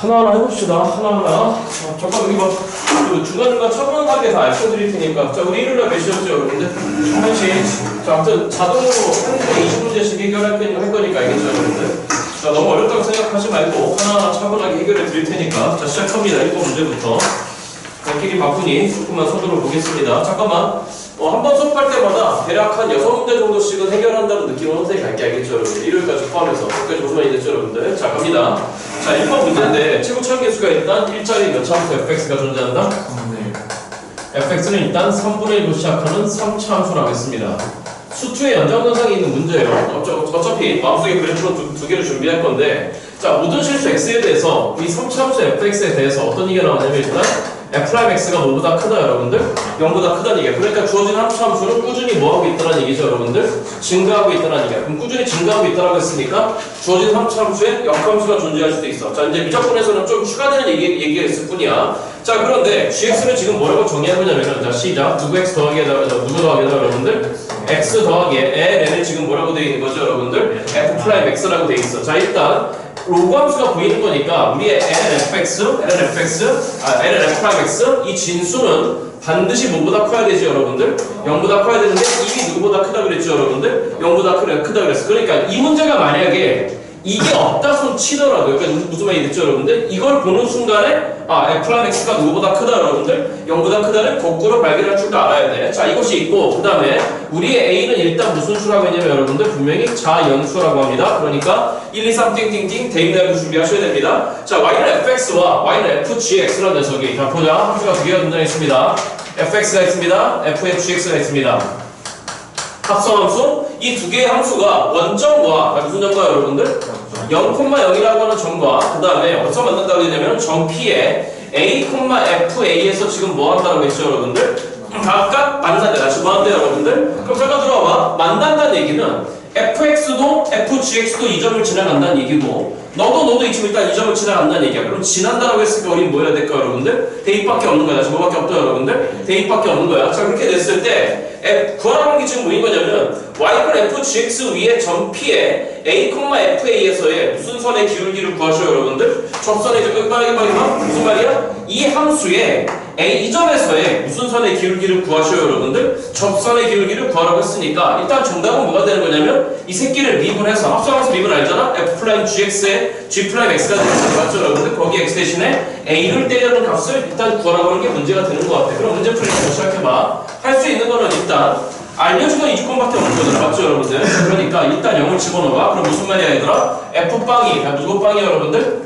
하나하나 해봅시다. 하나하나. 잠깐 여기 그 중간중간 차분하게 다 알려드릴 테니까. 자, 우리 일요일날 몇 시였죠, 여러분들? 1시. 자, 아무튼 자동으로 한 문제 20문제씩 해결할 거니까 알겠죠, 여러분들? 자, 너무 어렵다고 생각하지 말고 하나하나 차분하게 해결해 드릴 테니까. 자, 시작합니다. 1번 문제부터. 갈길이 바쁘니 조금만 서두르 보겠습니다. 잠깐만. 한 번 수업할 때마다 대략 한 6문제 정도씩은 해결한다는 느낌으로 선생님이 갈게 알겠죠, 여러분들? 일요일까지 포함해서. 끝까지 무슨 말이 됐죠, 여러분들? 자, 갑니다. 자, 1번 문제인데 최고 차함계수가 일단 1짜리 몇 차함수 fx가 존재한다? fx는 일단 3분의 1로 시작하는 3차 함수라고 했습니다. 수투의 연장선상에 있는 문제예요. 어차피 마음속에 그래프로 두 개를 준비할 건데, 자, 모든 실수 x에 대해서 이 3차 함수 fx에 대해서 어떤 얘기가 나오냐면 일단 f'x가 뭐보다 크다, 여러분들? 0보다 크다는 얘기야. 그러니까 주어진 함수는 꾸준히 뭐하고 있다는 얘기죠, 여러분들? 증가하고 있다는 얘기야. 그럼 꾸준히 증가하고 있다고 했으니까 주어진 함수에 역함수가 존재할 수도 있어. 자, 이제 미적분에서는 좀 추가되는 얘기가 있을 뿐이야. 자, 그런데 gx는 지금 뭐라고 정의해보냐면은, 자, 시작. 누구 x 더하기에다가, 누구 더하기에다가, 여러분들? x 더하기 ln은 지금 뭐라고 되어 있는 거죠, 여러분들? f'x라고 되어 있어. 자, 일단 로그 함수가 보이는 거니까 우리의 lnfx 이 진수는 반드시 뭐보다 커야 되지, 여러분들? 0보다 커야 되는데 이미 누구보다 크다 그랬죠, 여러분들? 0보다 크다 그랬어. 그러니까 이 문제가 만약에 이게 없다 손 치더라도, 그러니까 무슨 말이 됐죠, 여러분들? 이걸 보는 순간에 f'x가 누구보다 크다, 여러분들? 0보다 크다는 거꾸로 발견할 줄도 알아야 돼. 자, 이것이 있고, 그 다음에 우리의 a는 일단 무슨 수라고 했냐면 여러분들 분명히 자연수라고 합니다. 그러니까 1, 2, 3 띵띵띵 대입내역도 준비하셔야 됩니다. 자, y는 fx와 y는 fgx라는 녀석이, 자, 보자. 함수가 두 개가 등장했습니다. fx가 있습니다. fgx가 있습니다. 합성함수, 이 두 개의 함수가 원점과, 무슨 점과 여러분들? 0,0이라고 하는 점과, 그 다음에 어디서 만난다고 했냐면 점 P에 a, fa에서 지금 뭐 한다고 했죠, 여러분들? 각각 만난다. 다시 뭐 한대요, 여러분들? 그럼 잠깐 들어봐봐. 만난다는 얘기는 fx도 fgx도 이 점을 지나간다는 얘기고, 너도 이 지금 일단 이 점을 지나간다는 얘기야. 그럼 지난다라고 했으니까 우린 뭐 해야 될까, 여러분들? 대입밖에 없는 거야. 다시 뭐밖에 없다, 여러분들? 대입밖에 없는 거야. 자, 그렇게 됐을 때 구하라는 게 지금 뭐인 거냐면 y는 fgx 위에 점 P에 a, fa에서의 무슨 선의 기울기를 구하셔, 여러분들? 접선의 무슨 말이야? 이 함수에 이 점에서의 무슨 선의 기울기를 구하셔, 여러분들? 접선의 기울기를 구하라고 했으니까 일단 정답은 뭐가 되는 거냐면 이 새끼를 미분해서, 합성해서 미분 알잖아? f'gx에 g'x가 되는 거 맞죠, 여러분들? 거기 x 대신에 a를 때리는 값을 일단 구하라고 하는 게 문제가 되는 것 같아. 그럼 문제 풀이부터 시작해봐. 할 수 있는 거는 일단 알려주던 이 조건밖에 없는 거잖아, 맞죠, 여러분들? 그러니까 일단 0을 집어넣어봐. 그럼 무슨 말이야, 얘들아? f빵이, 누구 빵이야, 여러분들?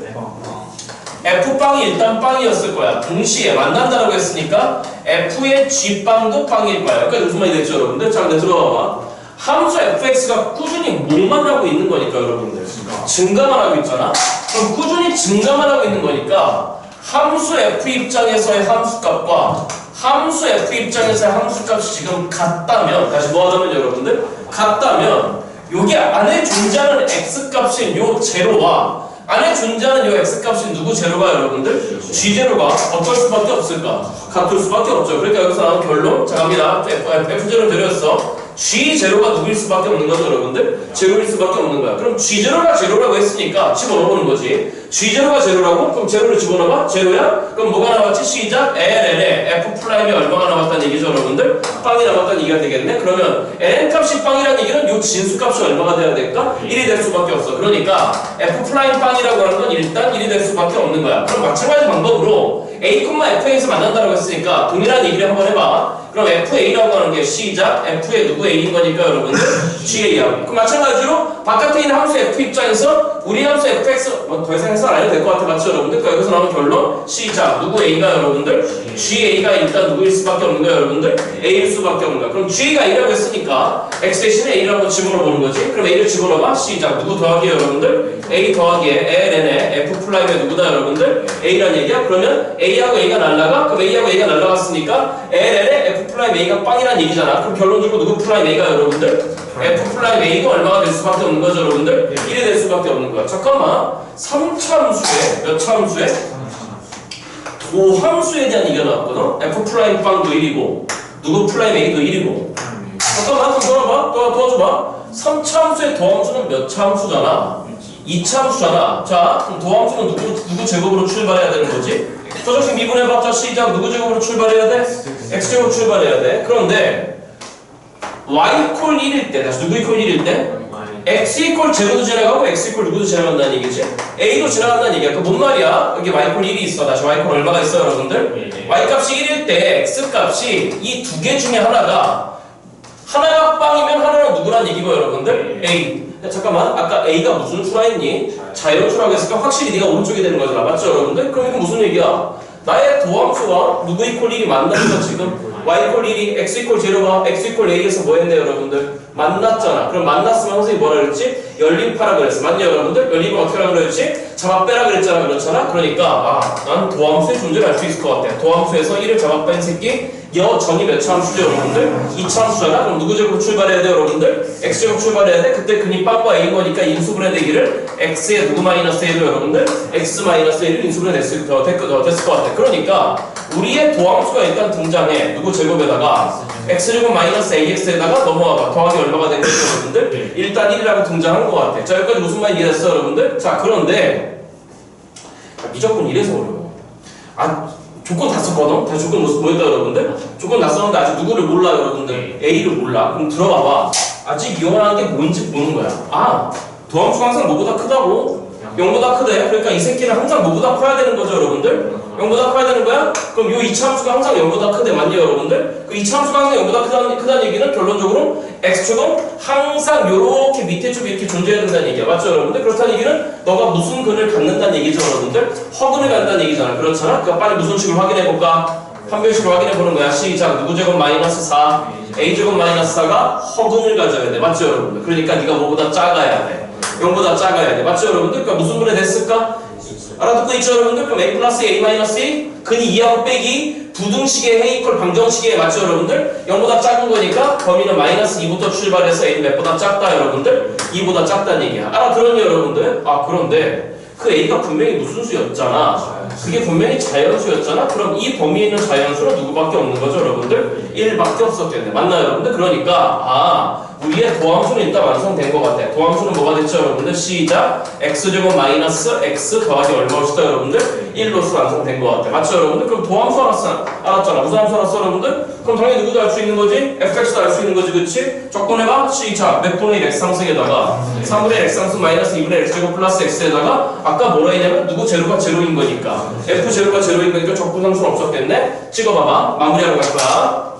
f빵이 일단 빵이었을 거야. 동시에 만난다라고 했으니까 f의 g빵도 빵일 거야. 여기까지 무슨 말이 됐죠, 여러분들? 자, 근데 들어봐봐. 함수 fx가 꾸준히 뭐만 하고 있는 거니까, 여러분들? 증가만 하고 있잖아? 그럼 꾸준히 증가만 하고 있는 거니까 함수 f 입장에서의 함수값과 함수 f 입장에서의 함수값이 지금 같다면, 다시 뭐 하자면 여러분들? 같다면 여기 안에 존재하는 x값인 요 제로와 안에 존재하는 요 x값인 누구 제로가, 여러분들? g제로가 어떨 수밖에 없을까? 같을 수밖에 없죠. 그러니까 여기서 나온 결론, 자, 갑니다. f제로 데려왔어. g제로가 누구일 수밖에 없는 거죠, 여러분들? 제로일 수밖에 없는 거야. 그럼 g제로가 제로라고 했으니까 집어넣어보는 거지. g제로가 제로라고? 그럼 제로를 집어넣어봐? 제로야? 그럼 뭐가 나왔지? 시작! ln에 f'이 얼마가 남았다는 얘기죠, 여러분들? 빵이 남았다는 얘기가 되겠네? 그러면 ln 값이 빵이라는 얘기는 요 진수 값이 얼마가 돼야 될까? 1이 될 수밖에 없어. 그러니까 f' 빵이라고 하는 건 일단 1이 될 수밖에 없는 거야. 그럼 마찬가지 방법으로 a, fa에서 만난다라고 했으니까 동일한 얘기를 한번 해봐. 그럼 fa라고 하는 게 시작 f의 누구 a인 거니까, 여러분들? ga하고. 그럼 마찬가지로 바깥에 있는 함수 f 입장에서 우리 함수 fx 더 이상 해설 안 해도 될 것 같아, 맞죠, 여러분들? 그러니까 여기서 나오는 결론 시작 누구 a가, 여러분들? ga가 일단 누구일 수밖에 없는 거야, 여러분들? a일 수밖에 없는 거야. 그럼 ga가 a라고 했으니까 x 대신에 a라고 집어넣어보는 거지. 그럼 a를 집어넣어봐. 시작 누구 더하기, 여러분들? a 더하기에 ln에 f'의 누구다, 여러분들? a란 얘기야. 그러면 a하고 a가 날라가? 그럼 a하고 a가 날라갔으니까 ln에 f'a가 빵이란 얘기잖아. 그럼 결론적으로 누구 프라임 a가, 여러분들? f'a가 얼마가 될 수밖에 없는 거죠, 여러분들? 1이 될 수밖에 없는 거야. 잠깐만. 3차 함수에 몇 차 함수에? 도함수에 대한 얘기가 나왔거든? f'빵도 1이고 누구 프라임 a도 1이고. 잠깐만 한번 돌아봐. 도와줘봐. 3차 함수의 도함수는 몇 차 함수잖아? 이차함수잖아. 자, 그럼 도함수는 누구 제곱으로 출발해야 되는 거지? 조정식 미분해봤자 시작 누구 제곱으로 출발해야 돼? x제곱 출발해야 돼. 그런데 y 콜 1일 때, 다시 누구 이퀄 1일 때? x 이퀄 제로도 지나가고 x 이퀄 누구도 지나간다는 얘기지? a도 지나간다는 얘기야. 그 뭔 말이야? 여기 y 콜 1이 있어. 다시 y 콜 얼마가 있어요, 여러분들? y 값이 1일 때 x 값이 이 두 개 중에 하나가 빵이면 하나는 누구란 얘기고, 여러분들? a. 야, 잠깐만, 아까 a가 무슨 수라 했니? 자연수라고 했으니까 확실히 네가 오른쪽이 되는 거잖아. 맞죠, 여러분들? 그럼 이건 무슨 얘기야? 나의 도함수가 누구 이퀄 1이 만나니까 지금 y 이퀄 1이 x 이퀄 제로가 x 이퀄 a에서 뭐 했네, 여러분들? 만났잖아. 그럼 만났으면 선생님이 뭐라 그랬지? 열림파라 그랬어. 맞냐, 여러분들? 열림을 어떻게 하라 그랬지? 잡아 빼라 그랬잖아. 그렇잖아? 그러니까 난 도함수의 존재를 알 수 있을 것 같아. 도함수에서 1을 잡아 뺀 새끼 전이 몇 차함수죠, 여러분들? 2차함수잖아? 그럼 누구 제곱 출발해야 돼, 여러분들? x제곱 출발해야 돼? 그때 근이 빵과 a인 거니까 인수분해 되기를 x에 누구 마이너스 a도 여러분들? x 마이너스 a를 인수분해 됐을 것 같아. 그러니까 우리의 도함수가 일단 등장해. 누구 제곱에다가 x제곱 마이너스 ax에다가 넘어와봐. 더하기 얼마가 된 거죠, 여러분들? 일단 1이라고 등장한 것 같아. 자, 여기까지 무슨 말이 이해됐어, 여러분들? 자, 그런데 미적분 이래서 어려워. 조건 다 썼거든? 다 조건 뭐였다, 여러분들? 조건 다 썼는데 아직 누구를 몰라, 여러분들? A를 몰라. 그럼 들어봐봐. 아직 이혼하는 게 뭔지 보는 거야. 도함수가 항상 뭐보다 크다고? 0보다 크대. 그러니까 이 새끼는 항상 뭐보다 커야 되는 거죠, 여러분들? 0보다 커야 되는 거야? 그럼 요 이차함수가 항상 0보다 크대. 맞냐, 여러분들? 그 이차함수가 항상 0보다 크다는 얘기는 결론적으로 x축은 항상 요렇게 밑에 쪽에 이렇게 존재해야 된다는 얘기야. 맞죠, 여러분들? 그렇다는 얘기는 너가 무슨 근을 갖는다는 얘기죠, 여러분들? 허근을 갖는다는 얘기잖아. 그렇잖아? 그러니까 빨리 무슨 식으로 확인해볼까? 판별식으로 확인해보는 거야. 시작. 누구 제곱 마이너스 4, a 제곱 마이너스 4가 허근을 가져야 돼. 맞죠, 여러분들? 그러니까 네가 뭐보다 작아야 돼. 0보다 작아야 돼. 맞죠, 여러분들? 그러니까 무슨 분해 됐을까? 알아듣고 있죠, 여러분들? 그럼 a 플러스 a 마이너스 2 근이 2하고 빼기 부등식의 a 이퀄 방정식의 맞죠, 여러분들? 0보다 작은 거니까 범위는 마이너스 2부터 출발해서 a는 몇보다 작다, 여러분들? 2보다 작다는 얘기야. 알아들었니, 여러분들? 그런데 그 a가 분명히 무슨 수였잖아. 그게 분명히 자연수였잖아. 그럼 이 범위에 있는 자연수는 누구밖에 없는 거죠, 여러분들? 1밖에 없었겠네. 맞나요, 여러분들? 그러니까 우리의 도함수는 일단 완성된 것 같아. 도함수는 뭐가 됐죠, 여러분들? 시작. x제곱 마이너스 x 더하기 얼마였다, 여러분들? 1로서 완성된 것 같아. 맞죠, 여러분들? 그럼 도함수 알았잖아. 무슨 함수 알았어, 여러분들? 그럼 당연히 누구도 알 수 있는 거지? fx도 알 수 있는 거지, 그치? 적분해봐. 시작. 몇 분의 1 x상승에다가 3분의 1 x상승 마이너스 2분의 x제곱 플러스 x에다가 아까 뭐라 했냐면 누구 제로가 제로인 거니까 f 제로가 제로인 거니까 적분상수는 없었겠네? 찍어봐봐. 마무리하러 갈 거야.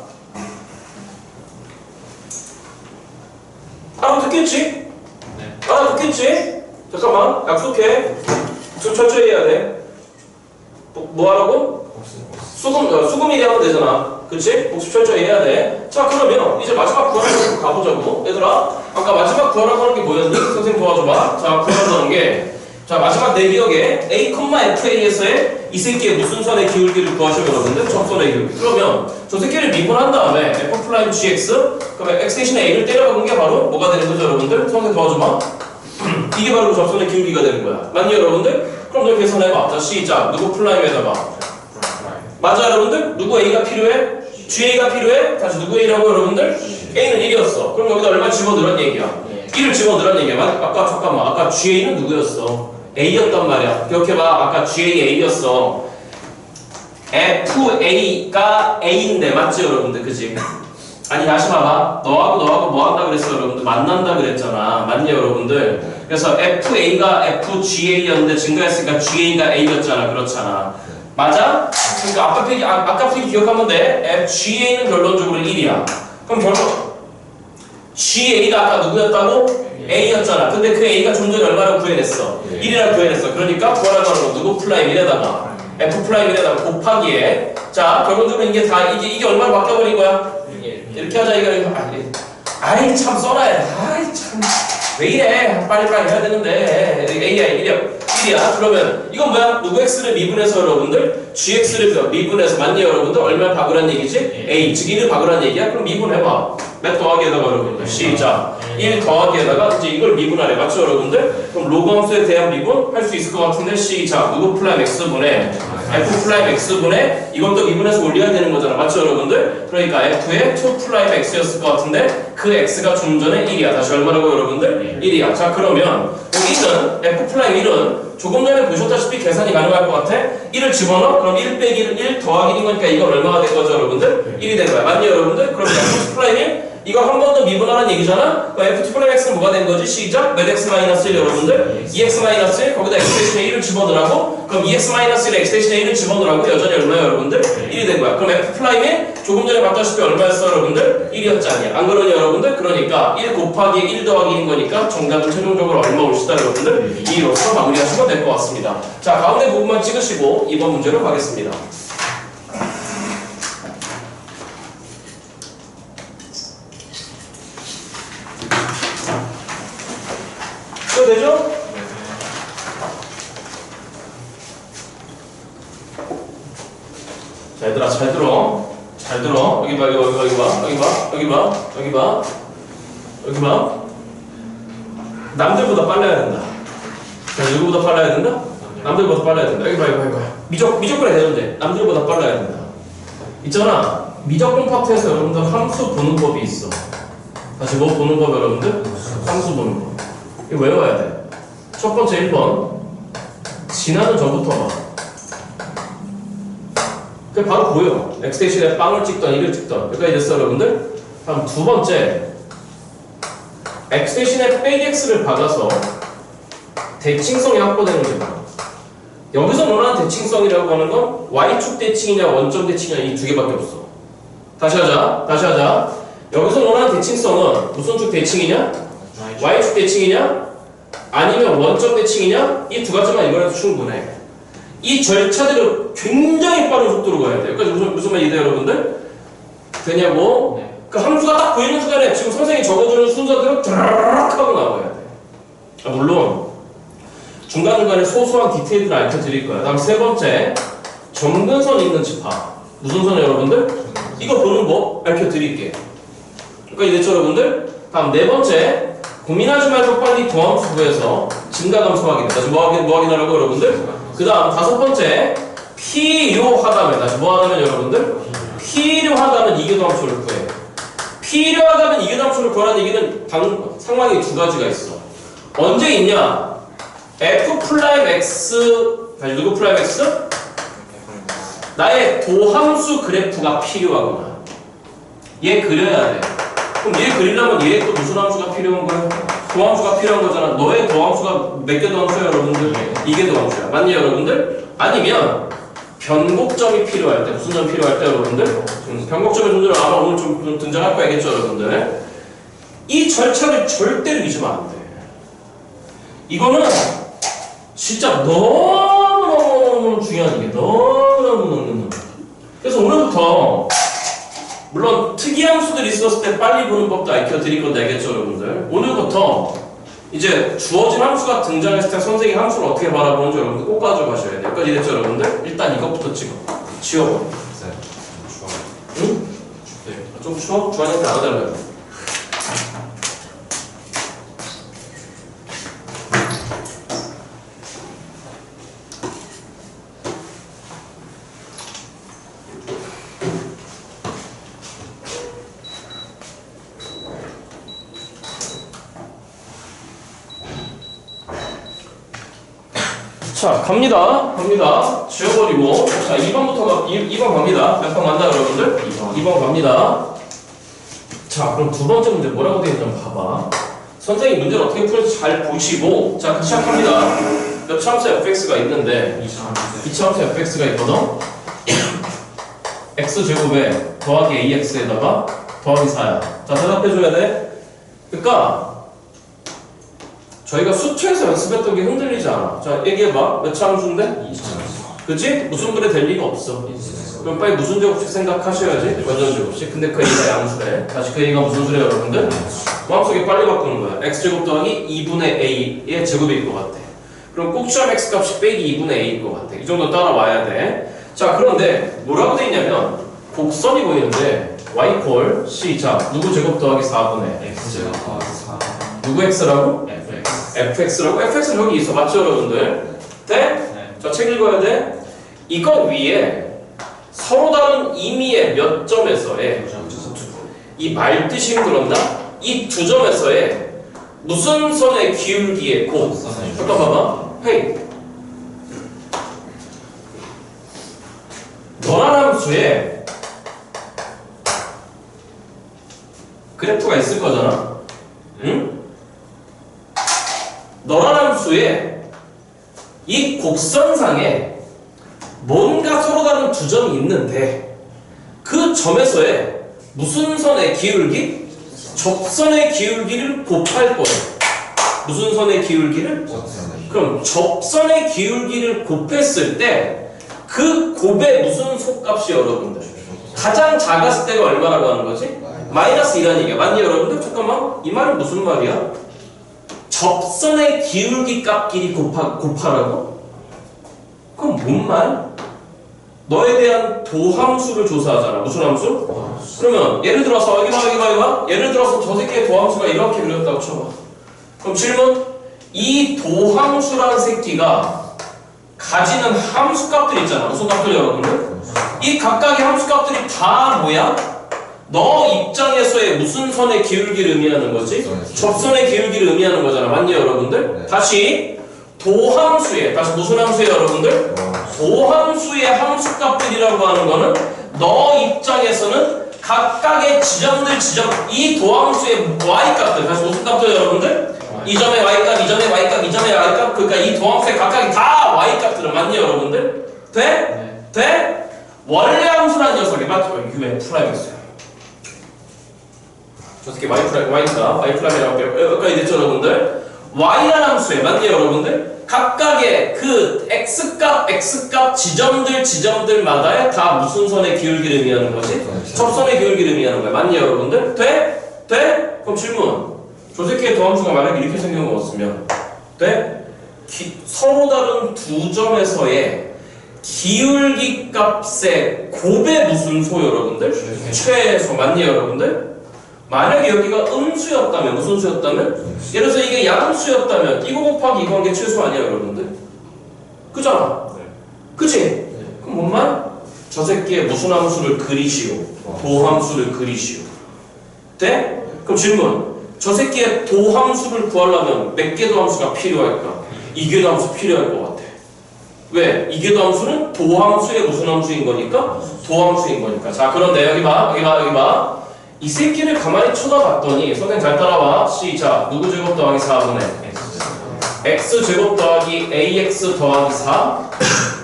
알아듣겠지? 알아듣겠지? 잠깐만, 약속해. 좀 철저히 해야 돼. 뭐 하라고? 수금이 되면 되잖아. 그치? 복습 철저히 해야 돼. 자, 그러면 이제 마지막 구하라고 가보자고. 얘들아, 아까 마지막 구하라고 하는 게 뭐였니? 선생님 도와줘봐. 자, 구하라고 하는 게, 자, 마지막 내 기억에 a, fa에서의 이 새끼의 무슨 선의 기울기를 구하시면 여러분들 접선의 기울기. 그러면 저 새끼를 미분한 다음에 f' gx 그러면 x 대신에 a를 때려박은 게 바로 뭐가 되는 거죠, 여러분들? 선생님 도와줘봐. 이게 바로 그 접선의 기울기가 되는 거야. 맞니, 여러분들? 그럼 너 계산해봐. 자, 시작. 누구 플라임에다가 맞아, 여러분들? 누구 a가 필요해? ga가 필요해? 다시 누구 a라고, 여러분들? a는 1이었어. 그럼 여기다 얼마 집어넣으란 얘기야? 1을 집어넣으란 얘기야. 잠깐만. 아까 ga는 누구였어? A였단 말이야. 기억해봐. 아까 GA A였어. FA가 A인데 맞지, 여러분들? 그치? 아니, 다시 봐봐. 너하고 뭐 한다 그랬어, 여러분들? 만난다 그랬잖아. 맞니, 여러분들? 그래서 FA가 FGA였는데 증가했으니까 GA가 A였잖아. 그렇잖아. 맞아? 그러니까 아까 필기 기억하면 돼. FGA는 결론적으로 1이야. 그럼 결론 GA가 아까 누구였다고? A였잖아. 근데 그 A가 좀 전에 얼마라고 구해냈어? 1이라고 구해냈어. 그러니까 구하라고 하는 거 누구 플라임 1에다가 F 플라임 1에다가 곱하기에 자, 결론적으로 이게 얼마로 바뀌어버린 거야? 이렇게 하자 이거. 아이 참 써놔야 돼. 아이 참 왜 이래? 빨리빨리 해야 되는데. A야 1이야. 그러면 이건 뭐야? 누구 X를 미분해서 여러분들 GX를 미분해서 맞니, 여러분들? 얼마 박으란 얘기지? A 즉 1을 박으란 얘기야? 그럼 미분해봐. 몇 더하기에다가 여러분들 시작. 1 더하기에다가 이제 이걸 미분하래. 맞죠, 여러분들? 그럼 로그 함수에 대한 미분 할 수 있을 것 같은데 시작. 누구 플라임 x분의 f 플라임 x분의 이것도 미분해서 올려야 되는 거잖아. 맞죠, 여러분들? 그러니까 f의 2 플라임 x였을 것 같은데 그 x가 좀 전에 1이야. 다시 얼마라고 여러분들? 1이야. 자, 그러면 여기는 f 플라임 1은 조금 전에 보셨다시피 계산이 가능할 것 같아? 1을 집어넣어? 그럼 1 빼기 1 더하기 1이니까 이건 얼마가 된 거죠, 여러분들? 1이 된 거야. 맞니, 여러분들? 그럼 f 플라임 1 이거 한 번 더 미분하는 얘기잖아? 그럼 f2 플라임 x는 뭐가 된 거지? 시작! 몇 x 마이너스 1 여러분들? 2x 마이너스 1 거기다 x 대신에 1을 집어넣으라고? 그럼 2x 마이너스 1에 x 대신에 1을 집어넣으라고? 여전히 얼마야, 여러분들? 1이 된 거야. 그럼 f 플라임 1 조금 전에 봤다시피 얼마였어, 여러분들? 1이었지 않냐? 안 그러니, 여러분들? 그러니까 1 곱하기 1 더하기 1인 거니까 정답은 최종적으로 얼마 올시다, 여러분들? 2로서 마무리하시면 될 것 같습니다. 자, 가운데 부분만 찍으시고 2번 문제로 가겠습니다. 되죠? 자, 얘들아, 잘 들어. 잘 들어. 여기 봐, 여기 봐, 여기 봐, 여기 봐, 여기 봐, 여기 봐, 여기 봐. 남들보다 빨라야 된다. 자, 누구보다 빨라야 된다? 남들보다 빨라야 된다. 여기 봐, 여기 봐, 여기 봐. 미적분의 대전제. 남들보다 빨라야 된다. 있잖아. 미적분 파트에서 여러분들 함수 보는 법이 있어. 다시 뭐 보는 법, 여러분들? 함수 보는 법. 이거 외워야 돼. 첫 번째 1번 지나는 전부터 봐. 그게 바로 보여. x 대신에 빵을 찍던 1을 찍던 여기까지 됐어, 여러분들? 다음 두 번째 x 대신에 빼기 x를 받아서 대칭성이 확보되는 거야. 여기서 원하는 대칭성이라고 하는 건 y축 대칭이냐 원점 대칭이냐 이 두 개밖에 없어. 다시 하자. 여기서 원하는 대칭성은 무슨 축 대칭이냐? y축 대칭이냐? 아니면 원점 대칭이냐? 이 두 가지만 이번에도 충분해. 이 절차들을 굉장히 빠른 속도로 가야 돼. 여기까지 무슨 말 이해돼요, 여러분들? 되냐고? 네. 그 함수가 딱 보이는 순간에 지금 선생님이 적어주는 순서대로 드라락 하고 나와야 돼. 물론 중간중간에 소소한 디테일들을 알려드릴 거야. 다음 세 번째 점근선 있는지 봐. 무슨 선이에요, 여러분들? 이거 보는 법 알려드릴게. 여기까지 됐죠, 여러분들? 다음 네 번째 고민하지 말고 빨리 도함수 구해서 증가감소 확인. 다시 뭐 확인하라고, 여러분들? 그 다음 다섯 번째 필요하다면. 다시 뭐 하다면, 여러분들? 필요하다면 이계도함수를 구해. 필요하다면 이계도함수를 구하라는 얘기는 상황이 두 가지가 있어. 언제 있냐? f 플라임 x 다시 누구 플라임 x? 나의 도함수 그래프가 필요하구나. 얘 그려야 돼. 그럼 얘 그리려면 얘 또 무슨 함수가 필요한 거야? 도함수가 필요한 거잖아. 너의 도함수가 몇 개 도함수야, 여러분들? 이게 도함수야. 맞니, 여러분들? 아니면 변곡점이 필요할 때. 무슨 점이 필요할 때, 여러분들? 변곡점의 존재를 아마 오늘 좀 등장할 거야겠죠, 여러분들? 이 절차를 절대로 잊으면 안 돼. 이거는 진짜 너무너무 중요한 게 너무너무. 그래서 오늘부터 물론 특이함수들이 있었을 때 빨리 보는 법도 알려 드릴 건데 알겠죠, 여러분들? 오늘부터 이제 주어진 함수가 등장했을 때 선생님이 함수를 어떻게 바라보는지 여러분들 꼭 가져가셔야 돼요. 여기까지 됐죠, 여러분들? 일단 이것부터 지워버려. 응? 좀 추워? 주한이한테 나가달라요. 자, 갑니다. 지워버리고. 자, 2번 갑니다. 몇 번 간다, 여러분들? 2번 갑니다. 자, 그럼 두 번째 문제 뭐라고 되어 있는지 한번 봐봐. 선생님 문제를 어떻게 풀는지 잘 보시고. 자, 시작합니다. 몇 차함수 fx가 있는데, 2차함수 fx가 있거든? x제곱에 더하기 ax에다가 더하기 4야. 자, 대답해줘야 돼. 그니까, 저희가 수투에서 연습했던 게 흔들리지 않아. 자, 얘기해봐. 몇 차 함수인데? 2차. 그치? 무슨 분에 될 리가 없어. 그럼 빨리 무슨 제곱식 생각하셔야지. 완전 제곱식. 근데 그 A가 양수래. 다시 그 A가 무슨 수래, 여러분들? 마음속에 빨리 바꾸는 거야. x제곱 더하기 2분의 A의 제곱일 것 같아. 그럼 꼭지점 x 값이 빼기 2분의 A일 것 같아. 이 정도 따라와야 돼. 자, 그런데 뭐라고 돼 있냐면 곡선이 보이는데 y 콜 시작 누구 제곱 더하기 4분의 x제곱 더하기 4 누구 x라고? fx fx라고? fx는 여기 있어 맞죠 여러분들? 네? 네. 자 책 읽어야 돼. 이거 위에 서로 다른 임의의 몇 점에서의 이 말뜻이 힘들었나? 이 두 점에서의 무슨 선의 기울기의 곱 잠깐 봐봐 헤이 너란 함수에 그래프가 있을 거잖아 응? 너란 함수에 이 곡선상에 뭔가 서로 다른 두 점이 있는데 그 점에서의 무슨 선의 기울기? 접선의 기울기를 곱할 거예요. 무슨 선의 기울기를? 그럼 접선의 기울기를 곱했을 때 그 곱의 무슨 속값이 여러분들? 가장 작았을 때가 얼마라고 하는 거지? 마이너스 2라는 얘기야. 맞니 여러분들? 잠깐만 이 말은 무슨 말이야? 접선의 기울기 값끼리 곱하라고? 그럼 뭔 말? 너에 대한 도함수를 조사하잖아. 무슨 함수? 그러면 예를 들어서 여기 봐. 예를 들어서 저 새끼의 도함수가 이렇게 그렸다고 쳐봐. 그럼 질문. 이 도함수라는 새끼가 가지는 함수값들 있잖아. 무슨 값들 여러분들? 이 각각의 함수값들이 다 뭐야? 너 입장에서의 무슨 선의 기울기를 의미하는 거지? 접선의 기울기를 의미하는 거잖아. 맞니 여러분들? 네. 다시 도함수에 다시 무슨 함수예요 여러분들? 도함수의 함수값들이라고 하는 거는 너 입장에서는 각각의 지점 이 도함수의 y값들 다시 무슨 값들 여러분들? 이 점의 y값, 이 점의 y값, 이 점의 y값 그러니까 이 도함수의 각각이 다 y값들은 맞니 여러분들? 돼? 네. 돼? 원래 함수라는 녀석이 맞죠? 이게 왜 프라임이었어요? 저 새끼 y프라임이라고 여기까지 됐죠 여러분들? y라는 함수에 맞니 여러분들? 각각의 그 x값 지점들마다의 다 무슨 선의 기울기를 의미하는 거지? 접선의 기울기를 의미하는 거야. 맞니 여러분들? 돼? 돼? 그럼 질문. 저 새끼의 도함수가 만약에 이렇게 생긴 거였으면 돼? 서로 다른 두 점에서의 기울기 값의 곱의 무슨 소 여러분들? 최소. 맞니 여러분들? 만약에 여기가 음수였다면 무슨 수였다면? 예를 들어서 이게 양수였다면 이거 곱하기 이거 한 게 최소 아니야 여러분들? 그잖아? 그치? 그럼 뭔 말? 저 새끼의 무슨 함수를 그리시오 도함수를 그리시오 돼? 그럼 질문 저 새끼의 도함수를 구하려면 몇 개 도함수가 필요할까? 2개 도함수 필요할 것 같아 왜? 2개 도함수는 도함수의 무슨 함수인 거니까? 도함수인 거니까 자 그런데 여기 봐 이 새끼를 가만히 쳐다봤더니 선생님 잘 따라와 시작 누구 제곱 더하기 4분의 x 제곱 더하기 ax 더하기 4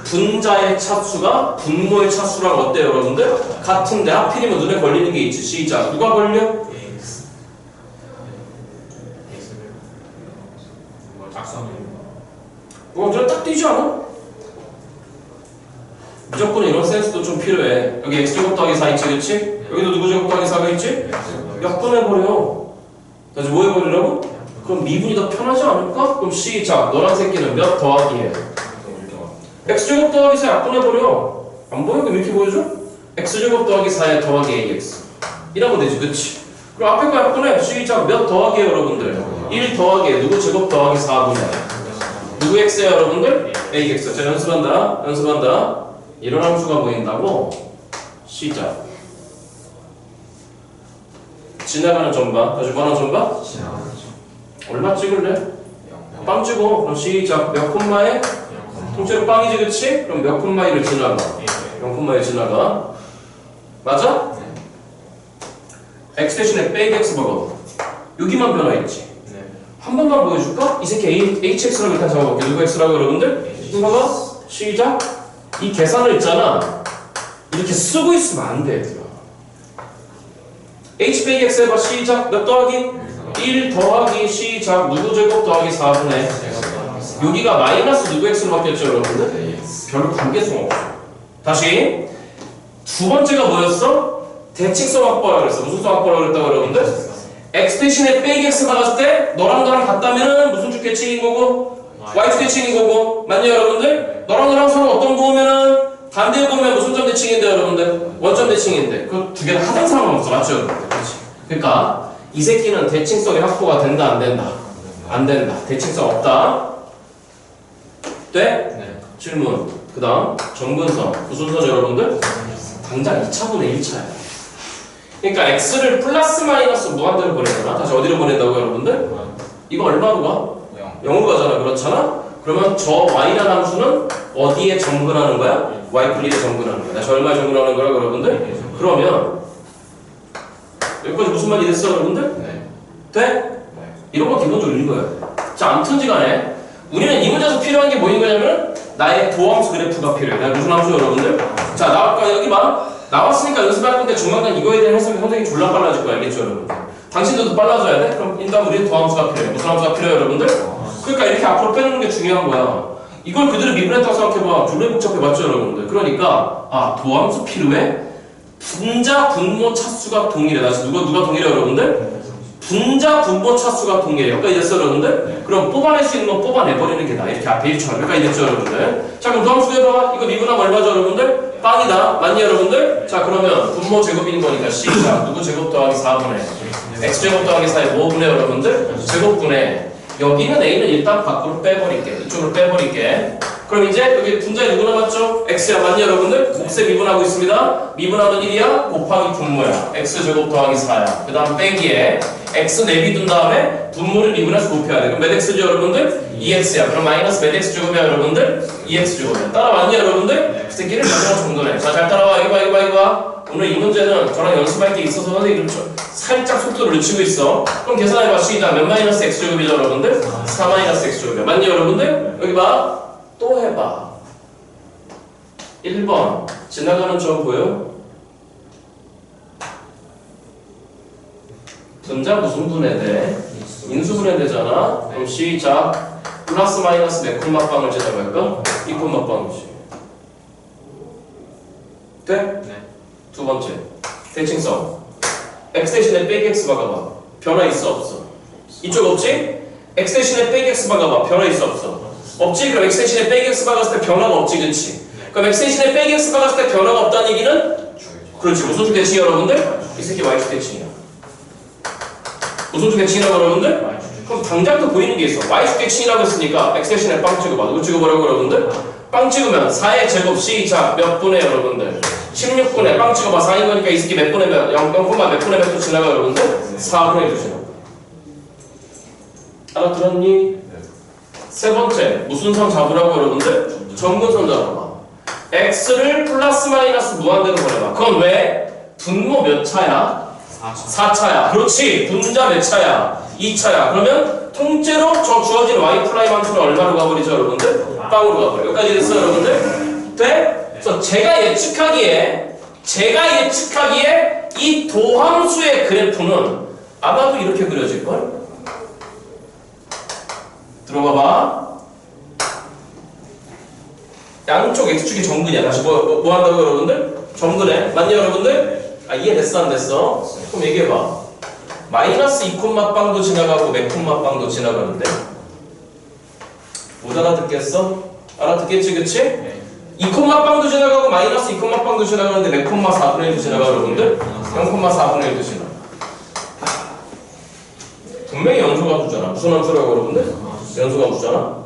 분자의 차수가 분모의 차수랑 어때요 여러분들? 같은데 하필이면 눈에 걸리는 게 있지 시작 누가 걸려? 눈에 딱 띄지 않아? 무조건 이런 센스도 좀 필요해 여기 x제곱 더하기 4 있지 그치? 여기도 누구 제곱 더하기 4가 있지? 약분해버려 다시 뭐 해버리라고? 그럼 미분이 더 편하지 않을까? 그럼 시작 너란 새끼는 몇 더하기 해? x제곱 더하기 4 약분해버려 안 보여? 그럼 이렇게 보여줘? x제곱 더하기 4에 더하기 ax 이라고 되지 그치? 그럼 앞에 거 약분해 시작 몇 더하기 해 여러분들? 1 더하기 해 누구 제곱 더하기 4분의 누구 x야 여러분들? ax 자 연습한다 이런 함수가 보인다고 시작 지나가는 전방 다시 뭐하는 전방? 얼마 찍을래? 빵 찍어 그럼 시작 몇 콤마에? 통째로 빵이지 그치? 그럼 몇 콤마이를 지나가 0콤마에 지나가 맞아? x 대신에 빼기 x 먹어 여기만 변화했지 한 번만 보여줄까? 이 새끼 hx라고 일단 잡아볼게 누가 x라고 여러분들? 봐봐 시작 이 계산을 있잖아 이렇게 쓰고 있으면 안 돼 얘들아 h 빼기 x 해봐 시작 몇 더하기? 1 더하기 시작 누구 제곱 더하기 4분의 여기가 마이너스 누구 x로 바뀌었죠 여러분들? 별로 관계성 없어 다시 두 번째가 뭐였어? 대칭성 확보라고 그랬어 무슨 성 확보라고 그랬다고 여러분들? x 대신에 빼기 x 나갔을 때 너랑 나랑 같다면은 무슨 주 대칭인 거고? y 주 대칭인 거고 맞냐 여러분들? 너랑 나랑 서로 어떤 거 오면은 반대에 보면 무슨 점 대칭인데 여러분들? 원점 대칭인데 그 두 개는 하등 상관 없어. 맞죠 여러분들? 그렇지. 그러니까 이 새끼는 대칭성이 확보가 된다 안 된다? 안 된다. 대칭성 없다. 돼? 네. 질문. 그 다음 점근선. 무슨 선 여러분들? 당장 2차분의 1차야. 그러니까 x를 플러스 마이너스 무한대로 보내잖아. 다시 어디로 보낸다고 여러분들? 이거 얼마로 가? 0으로 가잖아. 그렇잖아? 그러면 저 y라는 함수는 어디에 점근하는 거야? y 플립에 점근하는 거야. 다시 얼마에 점근하는 거야 여러분들? 그러면 여기까지 무슨 말이 됐어 여러분들? 네. 돼? 이런 거 기본적으로 읽어야 돼. 자, 아무튼 간에 우리는 이 문제에서 필요한 게 뭐인 거냐면 나의 도함수 그래프가 필요해. 나 무슨 함수 여러분들? 자, 나올까 여기 봐. 나왔으니까 연습할 건데 조만간 이거에 대한 해석이 선생님이 졸라 빨라질 거야. 알겠죠 여러분들? 당신들도 빨라져야 돼? 그럼 일단 우리는 도함수가 필요해. 무슨 함수가 필요해 여러분들? 그러니까 이렇게 앞으로 빼놓는 게 중요한 거야. 이걸 그대로 미분했다고 생각해봐. 졸라 복잡해. 맞죠 여러분들? 그러니까 도함수 필요해? 분자 분모 차수가 동일해. 다시 누가 동일해 여러분들? 분자 분모 차수가 동일해. 여기까지 됐어 여러분들? 그럼 뽑아낼 수 있는 건 뽑아내버리는 게 나아. 이렇게 앞에 1차 여기까지 됐죠 여러분들? 자 그럼 도함수 해봐. 이거 미분하면 얼마죠 여러분들? 빵이다. 맞니 여러분들? 자 그러면 분모 제곱인 거니까 C자 누구 제곱 더하기 4분의 X제곱 더하기 4의 5분의 여러분들? 제곱분의 여기는 A는 일단 밖으로 빼버릴게. 이쪽으로 빼버릴게. 그럼 이제 여기 분자에 누구 남았죠? X야 맞니 여러분들? 몫에 미분하고 있습니다. 미분하면 1이야 곱하기 분모야. X제곱 더하기 4야. 그 다음 빼기에 X 내비둔 다음에 분모를 미분해서 곱해야 돼. 그럼 몇 X죠 여러분들? 2X야. 그럼 마이너스 몇 X제곱이야 여러분들? 2X제곱이야. 따라왔니 여러분들? 그 새끼를 몇 번 정도네. 자 잘 따라와. 이거 봐. 오늘 이 문제는 저랑 연습할 게 있어서 선생님이 좀 살짝 속도를 늦추고 있어. 그럼 계산해봐. 시작. 몇 마이너스 X제곱이죠 여러분들? 4 마이너스 X제곱이야. 맞니 여러분들? 여기 봐. 또 해봐. 1번 지나가는 점 보여? 분자 무슨 분해돼? 인수분해되잖아? 그럼 시작. 플러스 마이너스 몇 콤마빵을 지나갈까? 2콤마빵이지. 돼? 네. 두 번째 대칭성. x 대신에 빼기 x 박아봐. 변화 있어 없어? 이쪽 없지? x 대신에 빼기 x 박아봐. 변화 있어 없어? 없지? 그럼 x 대신에 빼기 x 박았을 때 변화가 없지, 그렇지? 그럼 x 대신에 빼기 x 박았을 때 변화가 없다는 얘기는? 그렇지. 무슨 주 대칭이야 여러분들? 이 새끼 y축 대칭이야. 무슨 주 대칭이라고 여러분들? 그럼 당장 또 보이는 게 있어. y축 대칭이라고 했으니까 x 대신에 빵 찍어봐. 누구 찍어보라고 여러분들? 빵 찍으면 4의 제곱 시작 몇 분의 여러분들? 16분의 빵 찍어봐. 4인 거니까 이 새끼 몇 분의 몇? 0, 몇 분의 몇도 지나가 여러분들? 4분의 2도 지나가. 알아들었니? 세 번째 무슨 선 잡으라고 여러분들? 점근선 잡아봐. x를 플러스 마이너스 무한대로 보내봐. 그건 왜? 분모 몇 차야? 4차야. 그렇지. 분자 몇 차야? 2차야. 그러면 통째로 저 주어진 y 프라임 함수는 얼마로 가버리죠 여러분들? 빵으로 가버려. 여기까지 됐어요 여러분들? 돼? 그래서 제가 예측하기에 이 도함수의 그래프는 아마도 이렇게 그려질걸? 들어봐봐. 양쪽 x축이 정근이야. 다시 뭐 한다고 여러분들? 정근해. 맞냐 여러분들? 이해됐어 안 됐어? 그럼 얘기해봐. 마이너스 2콤마빵도 지나가고 몇 콤마빵도 지나가는데 못 알아듣겠어? 알아듣겠지 그치? 2콤마빵도 지나가고 마이너스 2콤마빵도 지나가는데 몇 콤마 4분의 1도 지나가 여러분들? 0,4분의 1도 지나가. 분명히 연소가 주잖아. 무슨 함수라고 여러분들? 연소가 주잖아.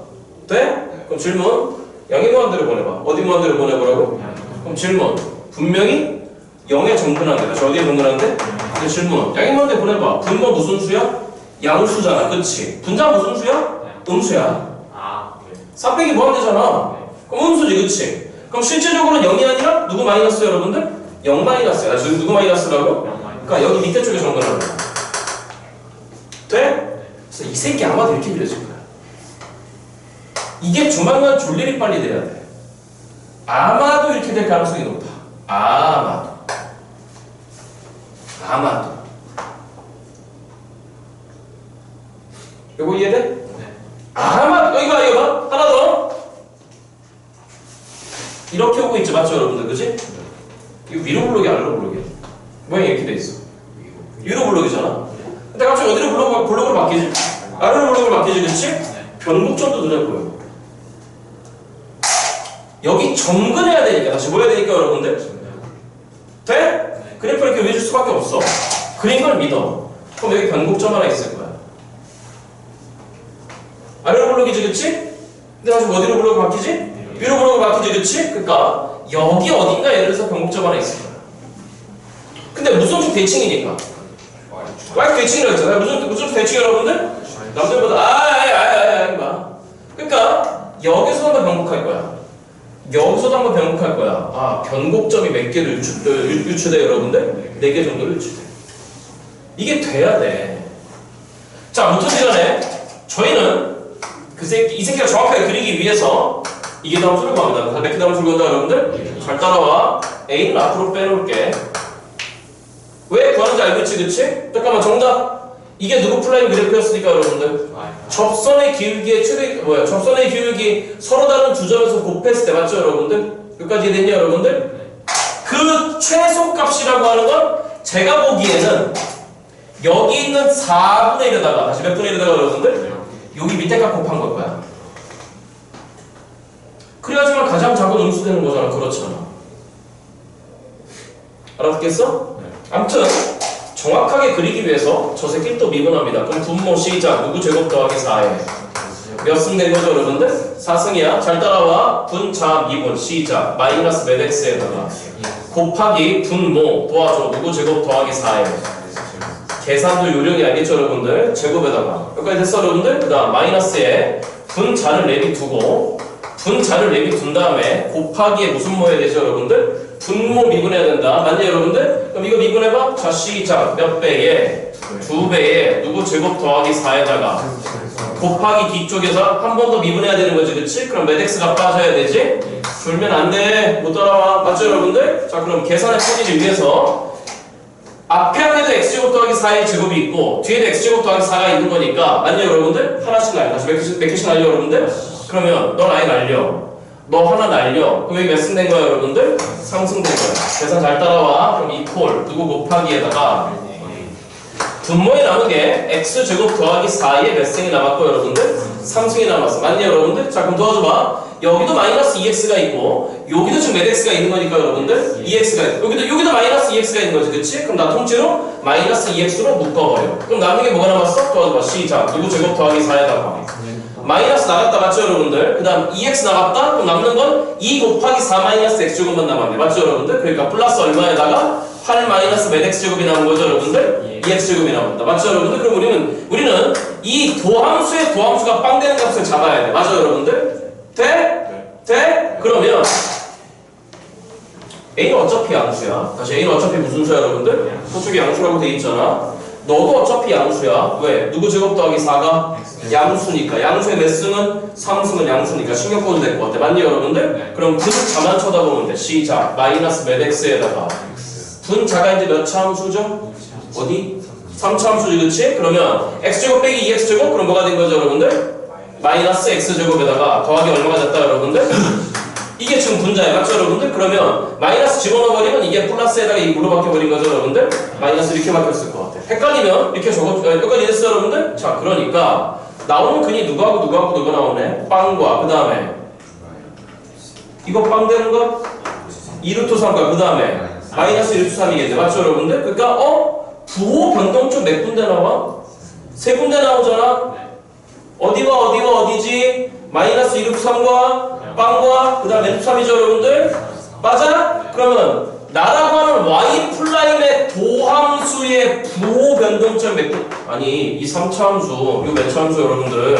돼? 그럼 질문. 양의 무한대로 보내봐. 어디 무한대로 보내보라고? 그럼 질문. 분명히 0에 정근한데. 다시 어디에 정근한데? 근데 질문. 양의 무한대로 보내봐. 분모 무슨 수야? 양수잖아. 그치? 분자 무슨 수야? 음수야. 4 빼기 무한대잖아. 그럼 음수지. 그치? 그럼 실제적으로는 0이 아니라 누구 마이너스 여러분들? 0 마이너스야. 나 지금 누구 마이너스라고? 그러니까 여기 밑에 쪽에 정근하는 거야. 돼? 그래서 이 새끼 아마도 이렇게 그려질 거야. 이게 조만간 졸 일이 빨리 돼야 돼. 아마도 이렇게 될 가능성이 높아. 아마도. 요거 이해돼? 네. 아마도. 이거 봐. 하나 더. 이렇게 오고 있죠. 맞죠 여러분들? 그치? 이거 위로 블록이 아래로 블록이야. 모양이 이렇게 돼 있어. 위로 블록이잖아. 근데 갑자기 어디로 블록으로 바뀌지? 아래로 블록으로 바뀌지, 그치? 변곡점도 눈에 보여. 여기 점근해야 되니까 다시 뭐 해야 되니까 여러분들? 돼? 그래프를 이렇게 그려줄 수밖에 없어. 그린 걸 믿어. 그럼 여기 변곡점 하나 있을 거야. 아래로 블록이지 그치? 근데 다시 어디로 블록이 바뀌지? 위로 블록이 바뀌지 그치? 그러니까 여기 어딘가 예를 들어서 변곡점 하나 있을 거야. 근데 무선축 대칭이니까 Y축 대칭이라고 했잖아요. 무선축 대칭 여러분들? 남들보다 임마. 그러니까 여기서 한번 변곡할 거야. 여기서도 한번 변곡할 거야. 아, 변곡점이 몇 개로 유추돼 여러분들? 4개 정도로 유추돼. 이게 돼야 돼. 자, 무튼 시간에 저희는 이 새끼가 정확하게 그리기 위해서 이게 함수를 구합니다. 몇 개 함수를 구한다 여러분들? 잘 따라와. A는 앞으로 빼놓을게. 왜 구하는지 알고 있지 그치? 잠깐만 정답. 이게 누구 플라인 그래프였으니까 여러분들? 접선의 기울기의 접선의 기울기 서로 다른 두 점에서 곱했을 때 맞죠 여러분들? 여기까지 됐냐 여러분들? 그 최소값이라고 하는 건 제가 보기에는 여기 있는 4분의 1에다가 다시 몇 분의 1에다가 여러분들? 여기 밑에 값 곱한 걸 거야. 그래야지만 가장 작은 음수되는 거잖아. 그렇잖아. 알아듣겠어? 아무튼 정확하게 그리기 위해서 저 새끼 또 미분합니다. 그럼 분모 시작 누구 제곱 더하기 4에 몇 승 된 거죠 여러분들? 4승이야. 잘 따라와. 분자 미분 시작 마이너스 몇 x에다가 곱하기 분모 도와줘 누구 제곱 더하기 4에 계산도 요령이 알겠죠 여러분들? 제곱에다가 여기까지 됐어 여러분들? 그 다음 마이너스에 분자를 내비두고 분자를 내비둔 다음에 곱하기에 무슨 뭐 해야 되죠 여러분들? 분모 미분해야 된다. 맞냐 여러분들? 그럼 이거 미분해봐. 자 시작 몇 배에 2배에 누구 제곱 더하기 4에다가 곱하기 뒤쪽에서 한 번 더 미분해야 되는 거지 그치? 그럼 몇 x가 빠져야 되지? 줄면 안 돼. 못 따라와. 맞죠 여러분들? 자 그럼 계산의 풀이를 위해서 앞에 안에도 x제곱 더하기 4의 제곱이 있고 뒤에도 x제곱 더하기 4가 있는 거니까 맞냐 여러분들? 하나씩 날려. 다시 몇 개씩 날려 여러분들? 그러면 너 라인 날려. 너 하나 날려. 그럼 여기 몇 승 된 거야 여러분들? 3승 된 거야. 계산 잘 따라와. 그럼 이퀄 누구 곱하기에다가 분모에 남은 게 x제곱 더하기 4에 몇 승이 남았고 여러분들? 3승이 남았어. 맞냐 여러분들? 자 그럼 도와줘봐. 여기도 마이너스 2x가 있고 여기도 지금 몇 x가 있는 거니까 여러분들? 2x가 있고 여기도 마이너스 2x가 있는 거지 그치? 그럼 나 통째로 마이너스 2x로 묶어버려. 그럼 남은 게 뭐가 남았어? 도와줘봐. 시작 누구 제곱 더하기 4에다가 마이너스 나갔다 맞죠 여러분들? 그 다음 2x 나갔다? 그럼 남는 건 2 곱하기 4 마이너스 x제곱만 남았네. 맞죠 여러분들? 그러니까 플러스 얼마에다가 8 마이너스 몇 x제곱이 나온 거죠 여러분들? 2x제곱이 나온다. 맞죠 여러분들? 그럼 우리는 이 도함수의 도함수가 빵 되는 값을 잡아야 돼. 맞죠 여러분들? 돼? 돼? 그러면 A는 어차피 양수야. 다시 A는 어차피 무슨 수야 여러분들? 저쪽에 양수라고 돼 있잖아. 너도 어차피 양수야. 왜? 누구 제곱 더하기 4가? 양수니까. 양수의 몇 승은? 3승은 양수니까. 신경 꺼도 될 것 같아. 맞니 여러분들? 그럼 분자만 쳐다보면 돼. 시작. 마이너스 몇 x에다가 분자가 이제 몇 차 함수죠? 어디? 3차 함수지 그치? 그러면 x제곱 빼기 2x제곱? 그럼 뭐가 된 거죠 여러분들? 마이너스 x제곱에다가 더하기 얼마가 됐다 여러분들? 이게 지금 분자야. 맞죠 여러분들? 그러면 마이너스 집어넣어버리면 이게 플러스에다가 이 물로 바뀌어버린 거죠 여러분들? 마이너스 이렇게 바뀌었을 것 같아. 헷갈리면 이렇게 여기까지 됐어 여러분들? 자 그러니까 나오는 근이 누구하고 누가 나오네? 빵과 그 다음에 이거 빵 되는 거? 2루트 3과 그 다음에 마이너스 1루트 3이겠네. 맞죠 여러분들? 그러니까 부호 변동점 몇 군데 나와? 3군데 나오잖아? 어디와 어디지? 마이너스 2루트 3과 빵과 그 다음 루트 3이죠 여러분들? 맞아? 그러면 나라고 하는 y 플라임의 도함수의 부호 변동점 몇 군? 아니 이 3차 함수 이거 몇 차 함수 여러분들?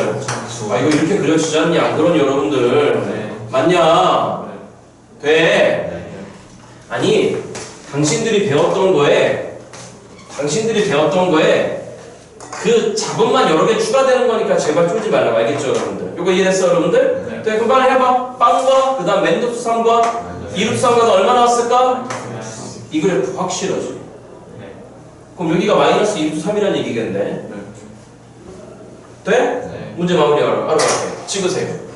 아 이거 이렇게 그려지지 않니? 안 그러니 여러분들? 맞냐? 돼? 아니 당신들이 배웠던 거에 그 자본만 여러 개 추가되는 거니까 제발 쫄지 말라고. 알겠죠 여러분들? 이거 이해됐어 여러분들? 네. 그럼 빨리 해봐. 빵과 그 다음 맨루트 3과 2루트 3과는 얼마 나왔을까? 이 그래프 확실하지. 그럼 여기가 마이너스 2루트 3이라는 얘기겠네. 돼? 문제 마무리하러 갈게. 찍으세요.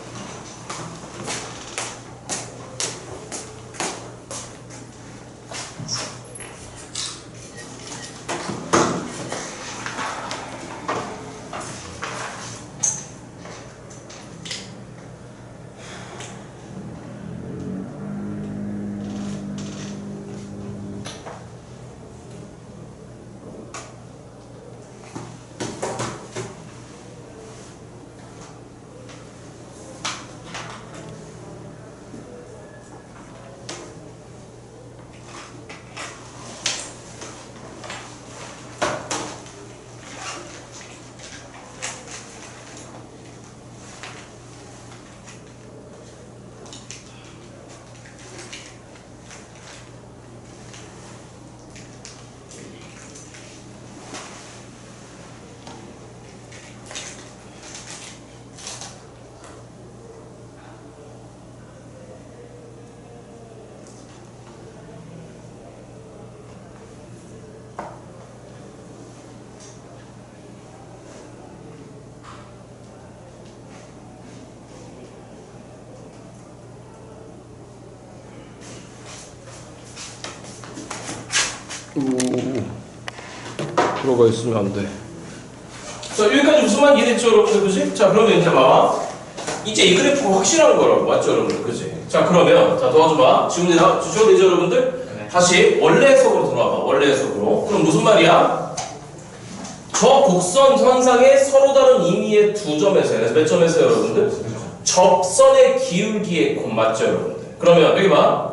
들어가 있으면 안 돼. 자, 여기까지 무슨 말 이해됐죠, 여러분들? 그지? 자, 그러면 이제 봐봐. 이제 이 그래프가 확실한 거라고. 맞죠, 여러분들? 그지? 자, 그러면, 자, 도와줘봐. 지금 주셔도 되죠, 여러분들? 네. 다시 원래 해석으로 돌아와봐. 원래 해석으로. 그럼 무슨 말이야? 저 곡선 현상의 서로 다른 의미의 두 점에서요. 몇 점에서요, 여러분들? 접선의 기울기의 곱. 맞죠, 여러분들? 그러면, 여기 봐.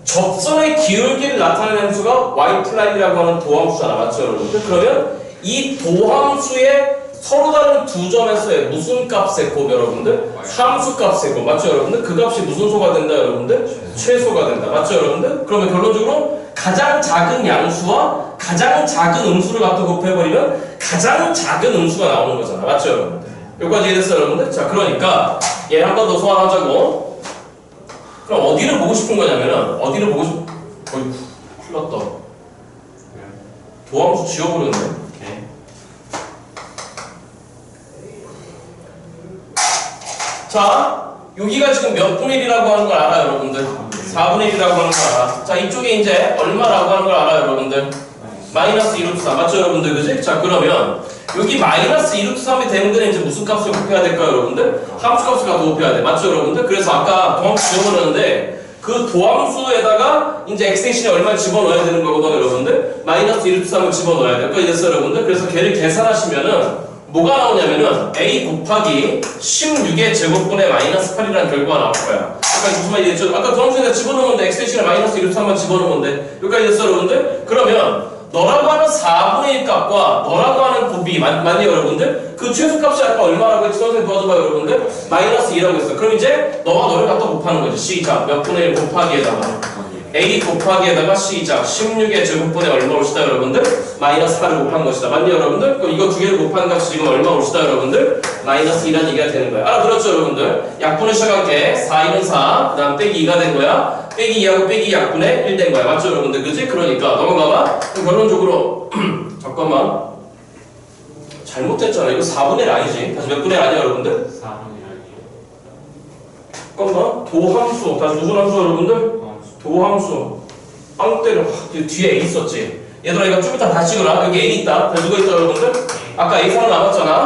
접선의 기울기를 나타내는 수가 y플라이라고 하는 도함수잖아. 맞죠, 여러분들? 그러면 이 도함수의 서로 다른 두 점에서의 무슨 값의 곱, 여러분들? 함수 값의 곱. 맞죠, 여러분들? 그 값이 무슨 소가 된다, 여러분들? 최소가 된다. 맞죠, 여러분들? 그러면 결론적으로 가장 작은 양수와 가장 작은 음수를 갖다 곱해버리면 가장 작은 음수가 나오는 거잖아. 맞죠, 여러분들? 여기까지 이해됐어요, 여러분들? 자, 그러니까 얘 한 번 더 소환하자고. 그럼 어디를 보고 싶은 거냐면은 어디를 보고 싶... 어이, 큰일 났다. 도함수 지워버렸네. 자, 여기가 지금 몇 분의 1이라고 하는 걸 알아요, 여러분들? 4분의 1이라고 하는 걸 알아. 자, 이쪽에 이제 얼마라고 하는 걸 알아요, 여러분들? 마이너스 2루트 3. 맞죠, 여러분들? 그지? 자, 그러면 여기 마이너스 2루트 3이 되는 데는 이제 무슨 값을 곱해야 될까요, 여러분들? 함수 값을 갖다 곱해야 돼. 맞죠, 여러분들? 그래서 아까 도함수 지워버렸는데 그 도함수에다가 이제 x 대신에 얼마를 집어넣어야 되는 거거든요, 여러분들? 마이너스 2루트 3을 집어넣어야 돼요. 그러니까 이랬어요, 여러분들? 그래서 걔를 계산하시면은 뭐가 나오냐면은 a 곱하기 16의 제곱분의 마이너스 8이라는 결과가 나올 거야. 그러니까 무슨 말이 됐죠? 아까 도함수에다 집어넣으면 돼. x 대신에 마이너스 2루트 3만 집어넣으면 돼. 여기까지 됐어, 여러분들? 그러면 너라고 하는 4분의 1 값과 너라고 하는 곱이 맞네요, 여러분들? 그 최소값이 아까 얼마라고 했지? 선생님 도와줘봐요, 여러분들? 마이너스 2라고 했어. 그럼 이제 너와 너를 갖다 곱하는 거지. 시작. 몇 분의 1 곱하기에다가 a 곱하기에다가 시작. 16의 제곱분의 얼마 올시다, 여러분들? 마이너스 8을 곱한 것이다. 맞네요, 여러분들? 그럼 이거 두 개를 곱한 값이 지금 얼마 올시다, 여러분들? 마이너스 2라는 얘기가 되는 거야. 알아들었죠, 여러분들? 약분을 시작할게. 4, 1은 4, 그 다음 빼기 2가 된 거야. 빼기 2하고 빼기 약분의 1 된 거야. 맞죠, 여러분들? 그치? 그러니까 넘어가봐. 그럼 결론적으로 잠깐만. 잘못했잖아. 이거 4분의 1 아니지? 다시 몇 분의 1 아니야, 여러분들? 4분의 1이요. 잠깐만. 도함수. 다시 무슨 함수, 여러분들? 도함수. 빵 때려. 뒤에 A 있었지? 얘들아, 이거 좀 이따 다시 찍으라. 여기 A 있다. 누가 있다, 여러분들? 아까 A3을 남았잖아.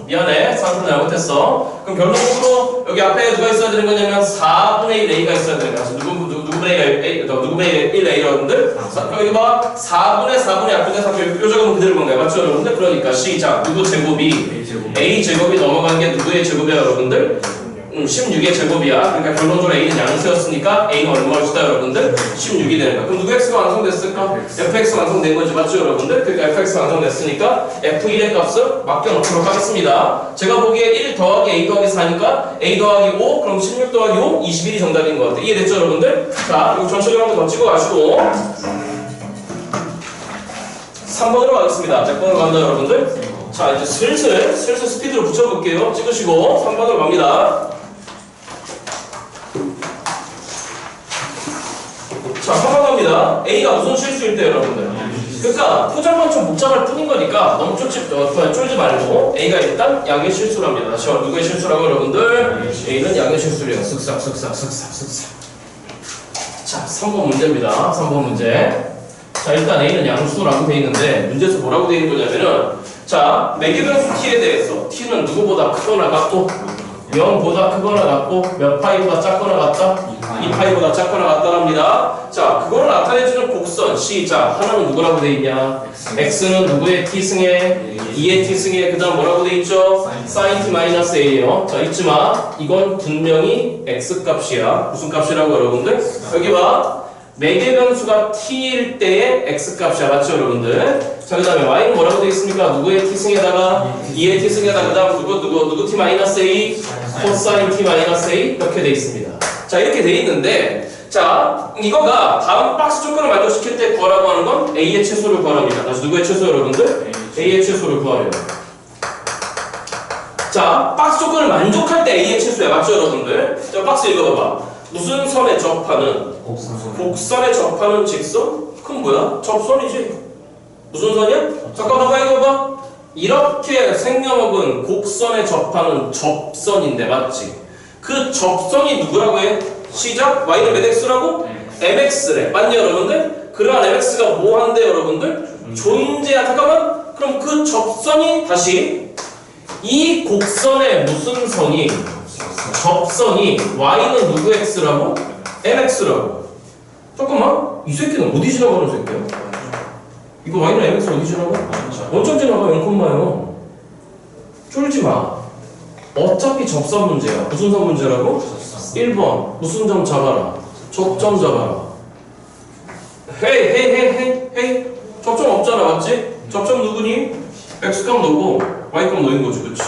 미안해. 상품 잘못했어. 그럼 결론적으로 여기 앞에 누가 있어야 되는 거냐면 4분의 1 A가 있어야 되는 거야. 누구분의 1 A, 여러분들? 여기 봐. 4분의 약분의 4. 요 적은 그대로 본 거야. 맞죠, 여러분들? 그러니까 시작. 누구 제곱이 A 제곱이 넘어간 게 누구의 제곱이야, 여러분들? 16의 제곱이야. 그러니까 결론적으로 A는 양수였으니까 A는 얼마를 주다, 여러분들? 16이 되는 거야. 그럼 누구 X가 완성됐을까? FX 완성된 거지, 맞죠, 여러분들? 그러니까 FX 완성됐으니까 F1의 값을 맡겨놓도록 하겠습니다. 제가 보기에 1 더하기 A 더하기 4니까 A 더하기 5, 그럼 16 더하기 5, 21이 정답인 것 같아. 이해됐죠, 여러분들? 자, 이거 전체적으로 한 번 더 찍어가시고 3번으로 가겠습니다. 몇 번으로 간다, 여러분들? 자, 이제 슬슬 스피드로 붙여볼게요. 찍으시고 3번으로 갑니다. 자, 3번 갑니다. A가 무슨 실수일 때, 여러분들? 그러니까 포장만 좀 복잡할 뿐인 거니까 너무 쫄지 말고 A가 일단 양의 실수랍니다. 다시 누구의 실수라고, 여러분들? A는 양의 실수래요. 쓱싹. 자, 3번 문제입니다. 3번 문제. 자, 일단 A는 양수라고 돼 있는데 문제에서 뭐라고 돼 있는 거냐면은, 자, 매개변수 T에 대해서 T는 누구보다 크거나 같고 0보다 크거나 같고 몇 파이보다 작거나 같다? 2파이보다 작거나 같다랍니다. 자, 그거를 나타내주는 곡선 시작. 하나는 누구라고 돼 있냐? X는 누구의 T승에? 2의 T승에. 그 다음 뭐라고 돼 있죠? sin T 마이너스 A예요. 자, 잊지 마. 이건 분명히 X 값이야. 무슨 값이라고, 여러분들? 여기 봐. 매개변수가 T일 때의 X값이야. 맞죠, 여러분들? 자, 그 다음에 Y는 뭐라고 되어 있습니까? 누구의 T승에다가 2의 T승에다가 그 다음 누구 T 마이너스 A? 코사인 T 마이너스 A? 이렇게 되어 있습니다. 자, 이렇게 되어 있는데, 자, 이거가 다음 박스 조건을 만족시킬 때 구하라고 하는 건 A의 최소를 구하랍니다. 다시 누구의 최소, 여러분들? A의 최소를 구하래요. 자, 박스 조건을 만족할 때 A의 최소야. 맞죠, 여러분들? 자, 박스 읽어봐봐. 무슨 선에 접하는? 곡선에 접하는 직선? 그럼 뭐야? 접선이지. 무슨 선이야? 잠깐만 봐봐, 이거 봐. 이렇게 생겨먹은 곡선에 접하는 접선인데, 맞지? 그 접선이 누구라고 해? 시작? Y는 몇 X라고? MX래. 맞니, 여러분들? 그러한 mx가 뭐 한대 여러분들? 존재한. 잠깐만. 그럼 그 접선이 다시 이 곡선의 무슨 선이? 접선이 y는 누구 x라고? mx라고. 잠깐만. 이 새끼는 어디 지나가는 새끼야? 이거 y는 mx 어디 지나가? 원점 지나가 0,0. 쫄지 마. 어차피 접선 문제야. 무슨 선 문제라고? 1번. 무슨 점 잡아라? 접점 잡아라. 헤이. 접점 없잖아, 맞지? 접점 누구니? x값 너고 y값 너인 거지, 그치?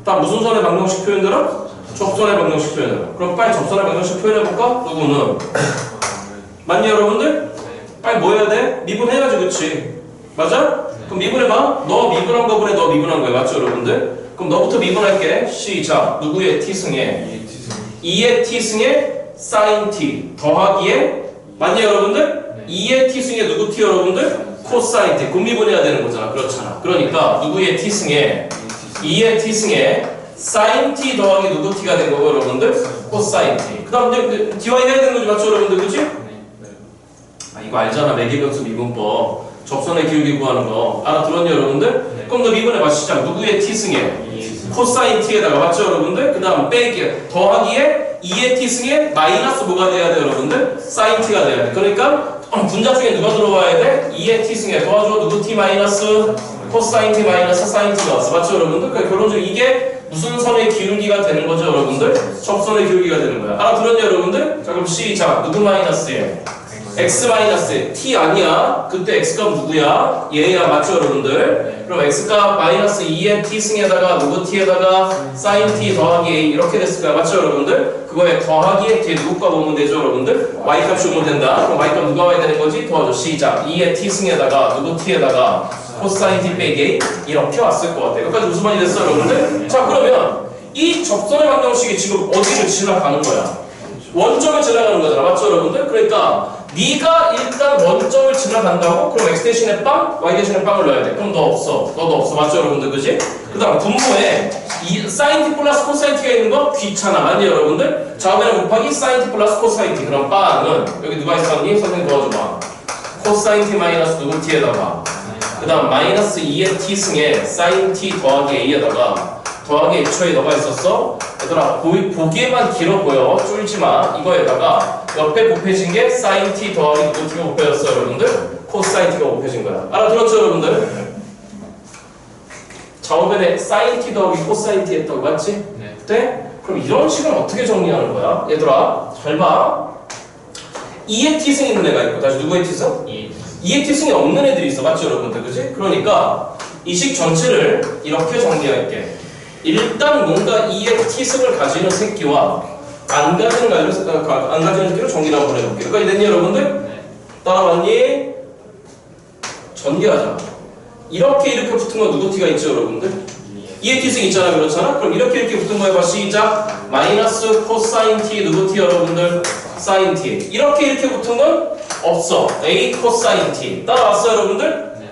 다 무슨 선의 방정식 표현되라? 접선의 방정식 표현되라. 그럼 빨리 접선의 방정식 표현해볼까? 누구는? 맞니, 여러분들? 빨리 뭐 해야 돼? 미분해야지, 그치? 맞아? 그럼 미분해봐. 너 미분한 거보네, 너 미분한 거야, 맞죠, 여러분들? 그럼 너부터 미분할게. 시작. 누구의 t승에? 2의 t승에 sin t 더하기에 맞니, 여러분들? 2의 t승에 누구 t, 여러분들? 코사인 t. 군미분해야 되는 거잖아. 그렇잖아. 그러니까 누구의 t승에 2의 t승에 sin t 더하기 누구 t가 된 거고, 여러분들? 코사인 t. 그 다음 이제 dy 해야 되는 거지, 맞죠, 여러분들? 그치? 아, 이거 알잖아. 매개변수 미분법. 접선의 기울기 구하는 거. 알아들었니, 여러분들? 그럼 너 미분해봐. 시작. 누구의 t승에? 코사인 t에다가, 맞죠, 여러분들? 그 다음 빼기 더하기에 2의 t승에 마이너스 뭐가 돼야 돼, 여러분들? sin t가 돼야 돼. 그러니까 분자 중에 누가 들어와야 돼? 2의 t승에 도와줘. 누구 t 마이너스 코사인 t 마이너스 sin t가 왔어. 맞죠, 여러분들? 그러니까 결론적으로 이게 무슨 선의 기울기가 되는 거죠, 여러분들? 접선의 기울기가 되는 거야. 알아들었니, 여러분들? 자, 그럼 시작. 누구 마이너스에? x 마이너스 t 아니야. 그때 x값 누구야? 얘야. 맞죠, 여러분들? 그럼 x값 마이너스 2의 t승에다가 누구 t에다가 sin t 더하기 a 이렇게 됐을 거야. 맞죠, 여러분들? 그거에 더하기에 뒤에 누구 값 오면 되죠, 여러분들? y값이 오면 된다. 그럼 y값 누가 와야 되는 거지? 도와줘. 시작. 2의 t승에다가 누구 t에다가 코사인 t 빼기 a 이렇게 왔을 것 같아. 여기까지 무슨 말이 됐어, 여러분들? 자, 그러면 이 접선의 방정식이 지금 어디를 지나가는 거야? 원점을 지나가는 거잖아. 맞죠, 여러분들? 그러니까 네가 일단 원점을 지나간다고? 그럼 x 대신에 빵, y 대신에 빵을 넣어야 돼. 그럼 너 없어. 너도 없어. 맞죠, 여러분들? 그지? 그 다음 분모에 이 sin t 플러스 코사인 t가 있는 거 귀찮아. 맞니, 여러분들? 좌우변에 곱하기 sin t 플러스 코사인 t. 그럼 빵은 여기 누가 있었니? 선생님 도와줘봐. 코사인 t 마이너스 누구 t에다가 그 다음 마이너스 2의 t승에 sin t 더하기 a에다가 더하기 애초에 너가 있었어? 얘들아, 보기에만 길어 보여. 쫄지마. 이거에다가 옆에 곱해진 게 sin t 더하기 누구 t가 곱해졌어, 여러분들? 코사인 t가 곱해진 거야. 알아들었죠, 여러분들? 좌우변에 sin t 더하기 코사인 t 했다고, 맞지? 네. 네? 그럼 이런 식은 어떻게 정리하는 거야? 얘들아, 잘 봐. 2의 t승 있는 애가 있고, 다시 누구의 t승? 2의 t승이 없는 애들이 있어. 맞죠, 여러분들? 그지? 그러니까 이 식 전체를 이렇게 정리할게. 일단 뭔가 2의 t승을 가지는 새끼와 안 가지는 새끼로 정리를 한번 해볼게요. 그러니까 이랬니, 여러분들? 네. 따라왔니? 전개하자. 이렇게 붙은 건 누구 t가 있죠, 여러분들? 2의 t승 있잖아, 그렇잖아? 그럼 이렇게 붙은 거 해봐. 시작. 마이너스 코사인 t 누구 t, 여러분들? sin t. 이렇게 붙은 건 없어. a 코사인 t. 따라왔어, 여러분들? 네.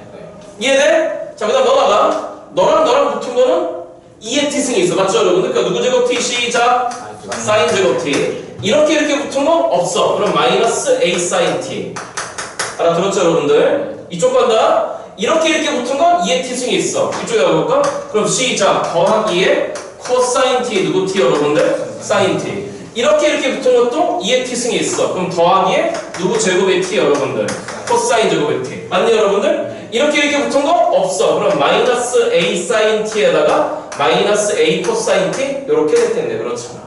이해돼? 자, 그 다음 너나가 너랑 붙은 거는 2의 t승이 있어. 맞죠, 여러분들? 그러니까 누구 제곱 t? 시작. sin 제곱 t. 이렇게 붙은 거 없어. 그럼 마이너스 a sin t. 알아들었죠, 여러분들? 이쪽 간다. 이렇게 붙은 건 2의 t승이 있어. 이쪽에 가볼까? 그럼 시작. 더하기에 코사인 t 누구 t, 여러분들? sin t. 이렇게 붙은 것도 2의 t승이 있어. 그럼 더하기에 누구 제곱의 t, 여러분들? 코사인 제곱의 t. 맞니, 여러분들? 이렇게 붙은 거 없어. 그럼 마이너스 a sin t에다가 마이너스 a 코사인 t 이렇게 될 텐데, 그렇잖아.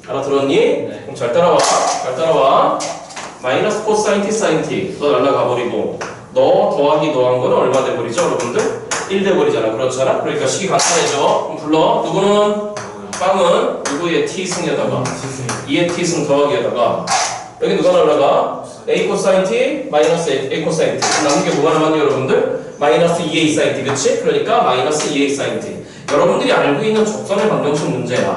알아들었니? 네. 그럼 잘 따라와. 마이너스 코사인 t sin t 너 날라가 버리고 너 더하기 너한 거는 얼마 돼버리죠, 여러분들? 1 돼버리잖아. 그렇잖아. 그러니까 식이 간단해져. 그럼 불러. 누구는? 빵은 누구의 t승에다가 2의 t승 더하기에다가 여기 누가 날라가? a 코사인 t 마이너스 a 코사인 t. 남은 게 뭐가 남았니, 여러분들? 마이너스 2a sin t. 그치? 그러니까 마이너스 2a sin t. 여러분들이 알고 있는 접선의 방정식 문제야.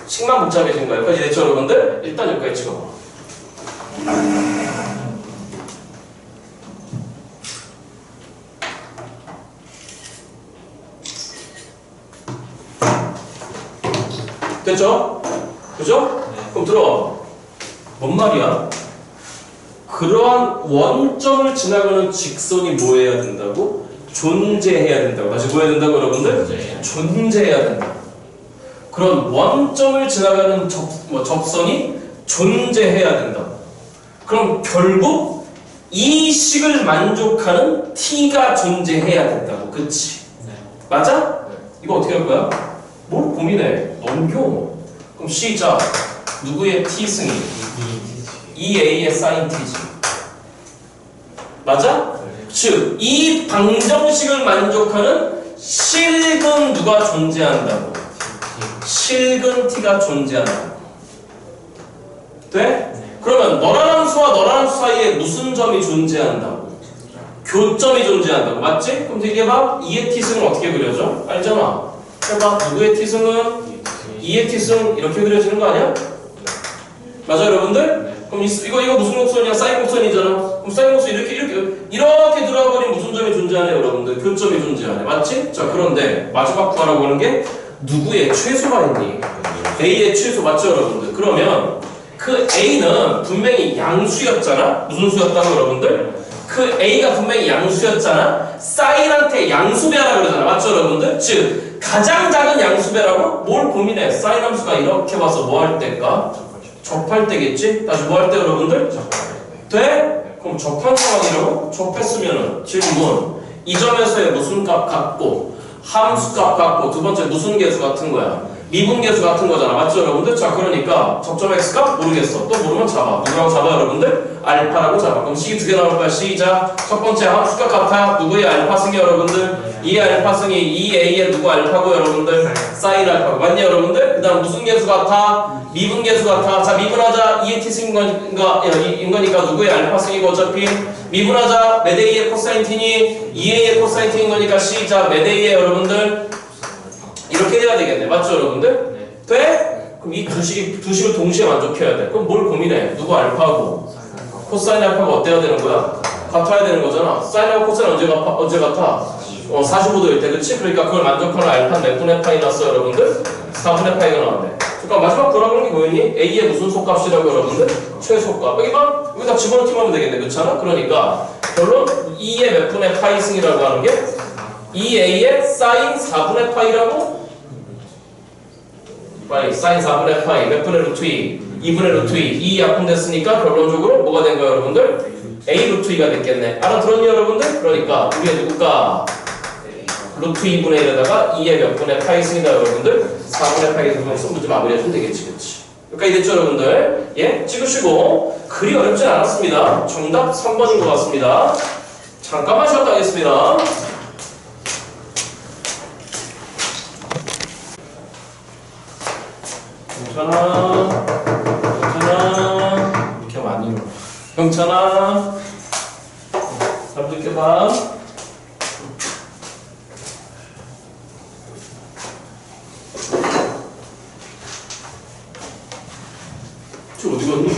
식만 복잡해진 거야. 여기까지 됐죠, 여러분들? 일단 여기까지 찍어봐. 됐죠? 그죠? 네. 그럼 들어와. 뭔 말이야? 그러한 원점을 지나가는 직선이 뭐 해야 된다고? 존재해야 된다고. 다시 뭐 해야 된다고 여러분들? 존재해야 된다. 그런 원점을 지나가는 접선이 존재해야 된다. 그럼 결국 이 식을 만족하는 t가 존재해야 된다고. 그치? 맞아? 이거 어떻게 할 거야? 뭘 고민해? 넘겨. 그럼 시작. 누구의 t승이? EA의 sin t지. 맞아? 즉, 이 방정식을 만족하는 실근 누가 존재한다고? 실근 t가 존재한다고. 돼? 그러면 너란 함수와 너란 함수 사이에 무슨 점이 존재한다고? 교점이 존재한다고. 맞지? 그럼 얘기해봐. 2의 t승은 어떻게 그려져? 알잖아. 해봐. 누구의 t승은? 2의 t승 이렇게 그려지는 거 아니야? 맞아 여러분들? 그럼 이거 무슨 곡선이야? 사인 곡선이잖아. 그럼 사인 곡선 이렇게 들어가버리면 무슨 점이 존재하네 여러분들? 교점이 존재하네. 맞지? 자 그런데 마지막 구하라고 하는 게 누구의 최소가 있니? A의 최소 맞죠 여러분들? 그러면 그 A는 분명히 양수였잖아? 무슨 수였다고 여러분들? 그 A가 분명히 양수였잖아? 사인한테 양수배하라고 그러잖아. 맞죠 여러분들? 즉 가장 작은 양수배라고? 뭘 고민해? 사인 함수가 이렇게 와서 뭐 할 때일까? 접할 때겠지? 다시 뭐 할 때 여러분들? 돼? 그럼 접한 상황이라고? 접했으면은 질문 이 점에서의 무슨 값 같고 함수값 같고 두 번째 무슨 계수 같은 거야? 미분계수 같은 거잖아. 맞죠 여러분들? 자 그러니까 접점 x값 모르겠어. 또 모르면 잡아. 누구라고 잡아 여러분들? 알파라고 잡아. 그럼 식이 두 개 나올 거야. 시작. 첫 번째 함수값 같아. 누구의 알파승이 여러분들? 2의 알파승이 2a의 누구 알파고 여러분들? 사인 알파고. 맞니 여러분들? 그 다음 무슨 계수 같아? 미분계수 같아. 자 미분하자. 2의 t승인 거니까 누구의 알파승이고 어차피 미분하자. 몇 a의 코사인 t니? 2a의 코사인 t인 거니까 시작. 몇 a의 여러분들? 이렇게 돼야 되겠네. 맞죠 여러분들? 네. 돼? 그럼 이 두 식을 동시에 만족해야 돼. 그럼 뭘 고민해? 누구 알파고? 코사인 알파가 어때야 되는 거야? 같아야 되는 거잖아. 사인하고 코사인 언제 같아? 45도일 때 그치? 그러니까 그걸 만족하는 알파는 몇 분의 파이 났어 여러분들? 4분의 파이가 나왔네. 그러니까 마지막 돌아가는 게 뭐였니? A의 무슨 속값이라고 여러분들? 최소값. 여기다 집어넣기만 하면 되겠네. 그렇잖아? 그러니까 결론 2의 몇 분의 파이 승이라고 하는 게 2a의 사인 4분의 파이라고? 사인 4분의 파이 몇 분의 루트 2? 2분의 루트 2 2 약분됐으니까 결론적으로 뭐가 된 거야 여러분들? a 루트 2가 됐겠네. 알아들었니 여러분들? 그러니까 우리의 누굴까? 루트 2분의 1에다가 2의 몇 분의 파이 승이다 여러분들? 4분의 파이 들어가면서 문제 마무리해주면 되겠지 그치? 여기까지 됐죠 여러분들? 예? 찍으시고 글이 어렵진 않았습니다. 정답 3번인 것 같습니다. 잠깐만 쉬었다 하겠습니다. 경찬아 이렇게 많이 울어. 경찬아 잘 듣게봐. 저 어디 갔니?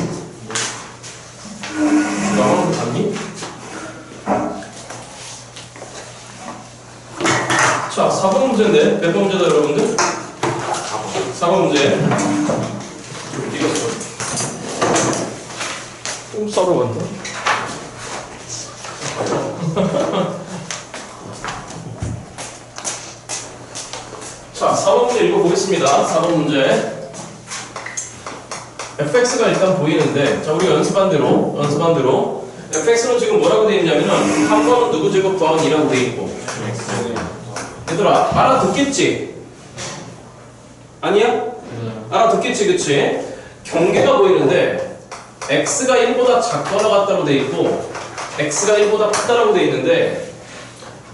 나만 갔니? 자 4번 문제인데 몇 번 문제다 여러분들? 4번 문제. 이겼어. 좀 싸러 간다. 자, 4번 문제 읽어보겠습니다. 4번 문제. fx가 일단 보이는데, 자, 우리 연습한 대로. fx는 지금 뭐라고 되어 있냐면은, 한 번은 누구 제곱 더하기 2라고 되어 있고. 얘들아, 알아듣겠지? 아니야? 알아듣겠지 그치? 경계가 보이는데 x가 1보다 작거나 같다고 돼 있고 x가 1보다 크다라고 돼 있는데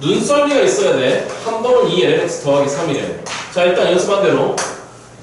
눈썰미가 있어야 돼. 한 번은 2lx 더하기 3이래. 자 일단 연습한 대로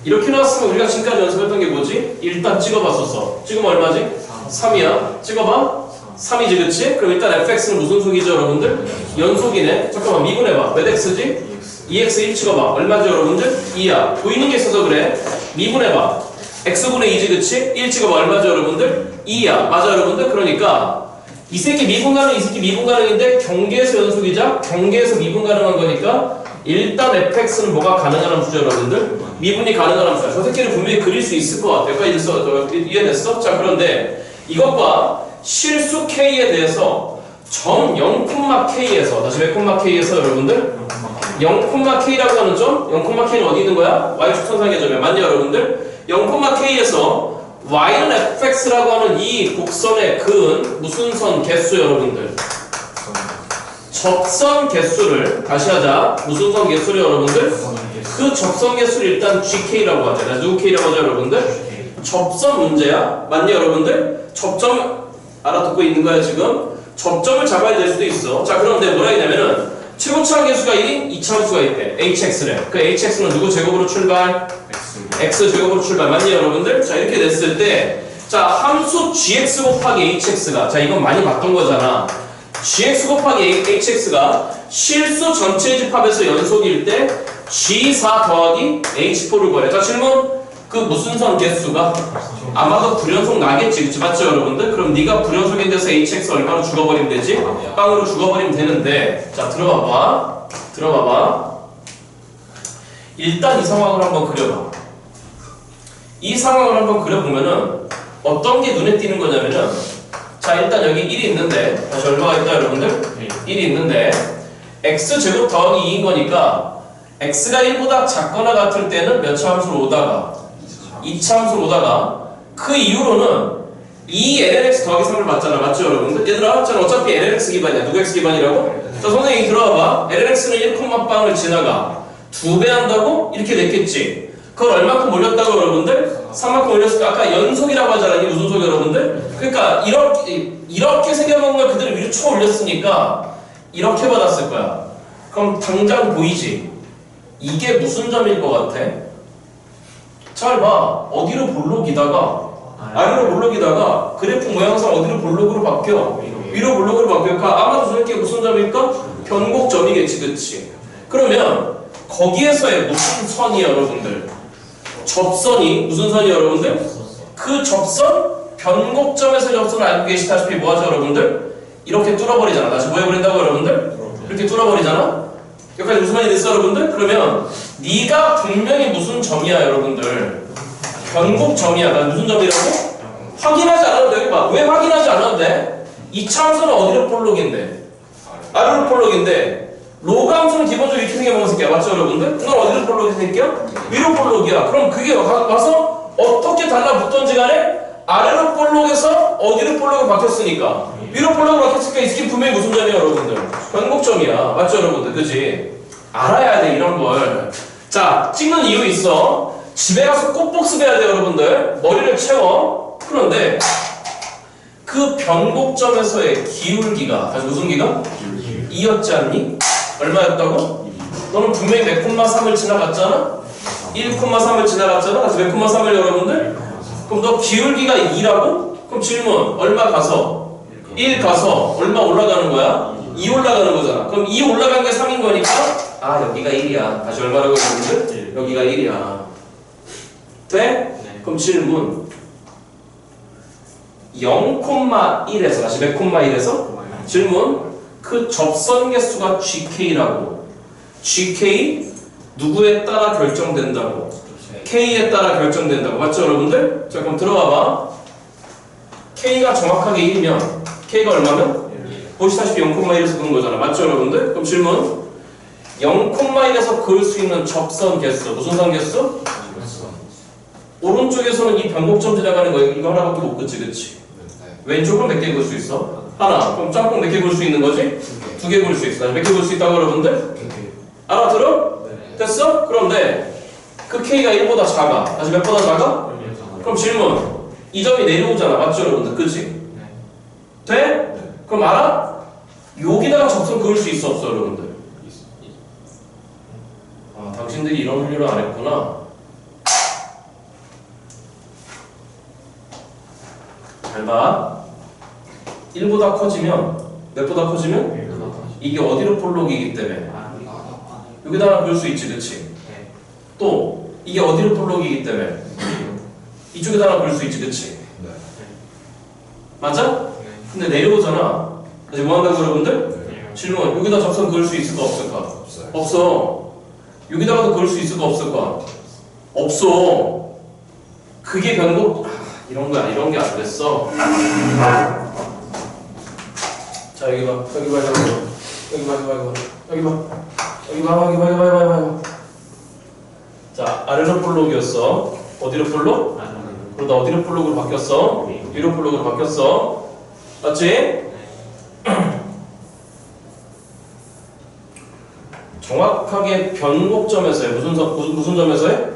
이렇게 나왔으면 우리가 지금까지 연습했던 게 뭐지? 일단 찍어봤었어. 찍으면 얼마지? 3이야. 찍어봐. 3이지 그치? 그럼 일단 fx는 무슨 속이죠 여러분들? 연속이네. 잠깐만 미분해봐. 몇 x지? 2x 1 찍어봐. 얼마죠 여러분들? 2야. 보이는 게 있어서 그래. 미분해봐. x분의 2지 그치? 1 찍어봐. 얼마죠 여러분들? 2야. 맞아 여러분들? 그러니까 이 새끼 미분 가능, 이 새끼 미분 가능인데 경계에서 연속이자 경계에서 미분 가능한 거니까 일단 fx는 뭐가 가능한 함수죠 여러분들? 미분이 가능한 함수야. 저 새끼를 분명히 그릴 수 있을 것 같아. 여기까지 이해됐어? 자 그런데 이것과 실수 K에 대해서 점 0,K에서 다시 왜 K에서 여러분들 0,K라고 하는 점 0,K는 어디 있는 거야? Y축선상의 점이야. 맞냐 여러분들? 0,K에서 Y는 fx라고 하는 이 곡선의 그은 무슨 선 개수 여러분들? 접선 개수를 다시 하자. 무슨 선 개수를 여러분들? 그 접선 개수를 일단 GK라고 하자. 누구 K라고 하자 여러분들? 접선 문제야. 맞냐 여러분들? 접점 알아듣고 있는 거야 지금? 접점을 잡아야 될 수도 있어. 자 그런데 뭐라 했냐면은 최고차항 개수가 1인 2차함수가 있대. HX래. 그 HX는 누구 제곱으로 출발? X 제곱으로 출발. 맞니 여러분들? 자 이렇게 됐을 때 자 함수 GX 곱하기 HX가 자 이건 많이 봤던 거잖아. GX 곱하기 HX가 실수 전체 집합에서 연속일 때 G4 더하기 H4를 구해. 자 질문 그 무슨 선 개수가? 아마도 불연속 나겠지 그치 맞죠 여러분들? 그럼 네가 불연속에 대해서 HX 얼마로 죽어버리면 되지? 빵으로 죽어버리면 되는데 자 들어봐봐 일단 이 상황을 한번 그려봐. 이 상황을 한번 그려보면은 어떤 게 눈에 띄는 거냐면은 자 일단 여기 1이 있는데 다시 얼마가 있다 여러분들? 1이 있는데 X제곱 더하기 2인 거니까 X가 1보다 작거나 같을 때는 몇 차 함수로 오다가 2차 함수로 오다가 그 이후로는 2lx 더하기 3을 맞잖아. 맞죠 여러분들? 얘들아 자 어차피 lx 기반이야. 누구 x 기반이라고? 자 선생님 들어와봐. lx는 1콤마빵을 지나가 2배 한다고? 이렇게 됐겠지. 그걸 얼마큼 올렸다고 여러분들? 3만큼 올렸을까? 아까 연속이라고 하잖아. 이게 무슨 속이 여러분들? 그러니까 이렇게 생겨먹은 걸 그대로 위로 쳐 올렸으니까 이렇게 받았을 거야. 그럼 당장 보이지? 이게 무슨 점일 것 같아? 잘 봐. 어디로 볼록이다가 아래로 볼록이다가 그래프 모양상 어디로 볼록으로 바뀌어? 위로 볼록으로 바뀌어. 아마도 저렇게 무슨 점일까? 변곡점이겠지 그치? 그러면 거기에서의 무슨 선이 여러분들? 접선이 무슨 선이 여러분들? 그 접선 변곡점에서 접선을 알고 계시다시피 뭐하죠 여러분들? 이렇게 뚫어버리잖아. 다시 뭐 해버린다고 여러분들? 이렇게 뚫어버리잖아? 여기까지 무슨 말이 됐어 여러분들? 그러면 네가 분명히 무슨 점이야 여러분들? 변곡점이야. 난 무슨 점이라고? 확인하지 않아도 돼. 봐. 왜 확인하지 않아도 돼? 이 차함수는 어디로 볼록인데? 아래로 볼록인데 로그 함수는 기본적으로 이렇게 생겨먹은 새끼야. 맞죠 여러분들? 넌 어디로 볼록이 새끼야? 위로 볼록이야. 그럼 그게 와서 어떻게 달라붙던지 간에 아래로 볼록에서 어디로 볼록으로 바뀌었으니까 위로 볼록으로 바뀌었으니까 이 새끼 분명히 무슨 점이야 여러분들? 변곡점이야. 맞죠 여러분들? 그치? 알아야 돼 이런 걸. 자 찍는 이유 있어. 집에 가서 꼭 복습해야 돼 여러분들. 머리를 채워. 그런데 그 변곡점에서의 기울기가 다시 무슨 기가? 2였지 않니? 얼마였다고? 너는 분명히 몇 콤마 3을 지나갔잖아? 1,3을 지나갔잖아? 다시 몇 콤마 3을 여러분들? 그럼 너 기울기가 2라고? 그럼 질문 얼마 가서? 1 가서 얼마 올라가는 거야? 2 올라가는 거잖아. 그럼 2 올라간 게 3인 거니까 아 여기가 1이야. 다시 얼마라고 여러분들? 여기가 1이야. 돼? 그럼 질문 0,1에서 다시 몇 콤마 1에서? 질문 그 접선 개수가 GK라고. GK 누구에 따라 결정된다고? K에 따라 결정된다고. 맞죠 여러분들? 자 그럼 들어와봐. K가 정확하게 1이면 K가 얼마면? 보시다시피 0,1에서 그은 거잖아. 맞죠 여러분들? 그럼 질문 0,1에서 그을 수 있는 접선 개수 무슨 선 개수? 오른쪽에서는 이 변곡점 지나가는 거 이거 하나밖에 못 긋지 그치? 왼쪽은 몇 개 그을 수 있어? 하나. 그럼 짬뽕 몇 개 그을 수 있는 거지? 2개 그을 수 있어. 몇 개 그을 수 있다고 여러분들? 알아들어? 됐어? 그런데 그 K가 1보다 작아. 다시 몇보다 작아? 그럼 질문 이 점이 내려오잖아. 맞죠 여러분들? 그치? 돼? 그럼 알아? 여기다가 접선 그을 수 있어 없어 여러분들? 아 당신들이 이런 훈련을 안 했구나. 잘 봐. 1보다 커지면 몇보다 커지면? 이게 어디로 볼록이기 때문에 여기다가 그을 수 있지 그치? 또 이게 어디로 볼록이기 때문에 이쪽에다가 그을 수 있지 그치? 맞아? 근데 내려오잖아. 이제 뭐 한다고 여러분들? 질문 여기다 접선 그을 수 있을까 없을까? 없어. 여기다가도 그을 수 있을까 없을까? 없어. 그게 변곡 이런 거야. 이런 게 안 됐어. 자 여기 봐 여기 봐 여기 봐 여기 봐 여기 봐 여기 봐 여기 봐 여기 봐 여기 봐 여기 봐. 자 아래로 볼록이었어. 어디로 볼록? 그러다 어디로 볼록으로 바뀌었어? 위로 볼록으로 바뀌었어. 맞지? 정확하게 변곡점에서의 무슨 점에서의?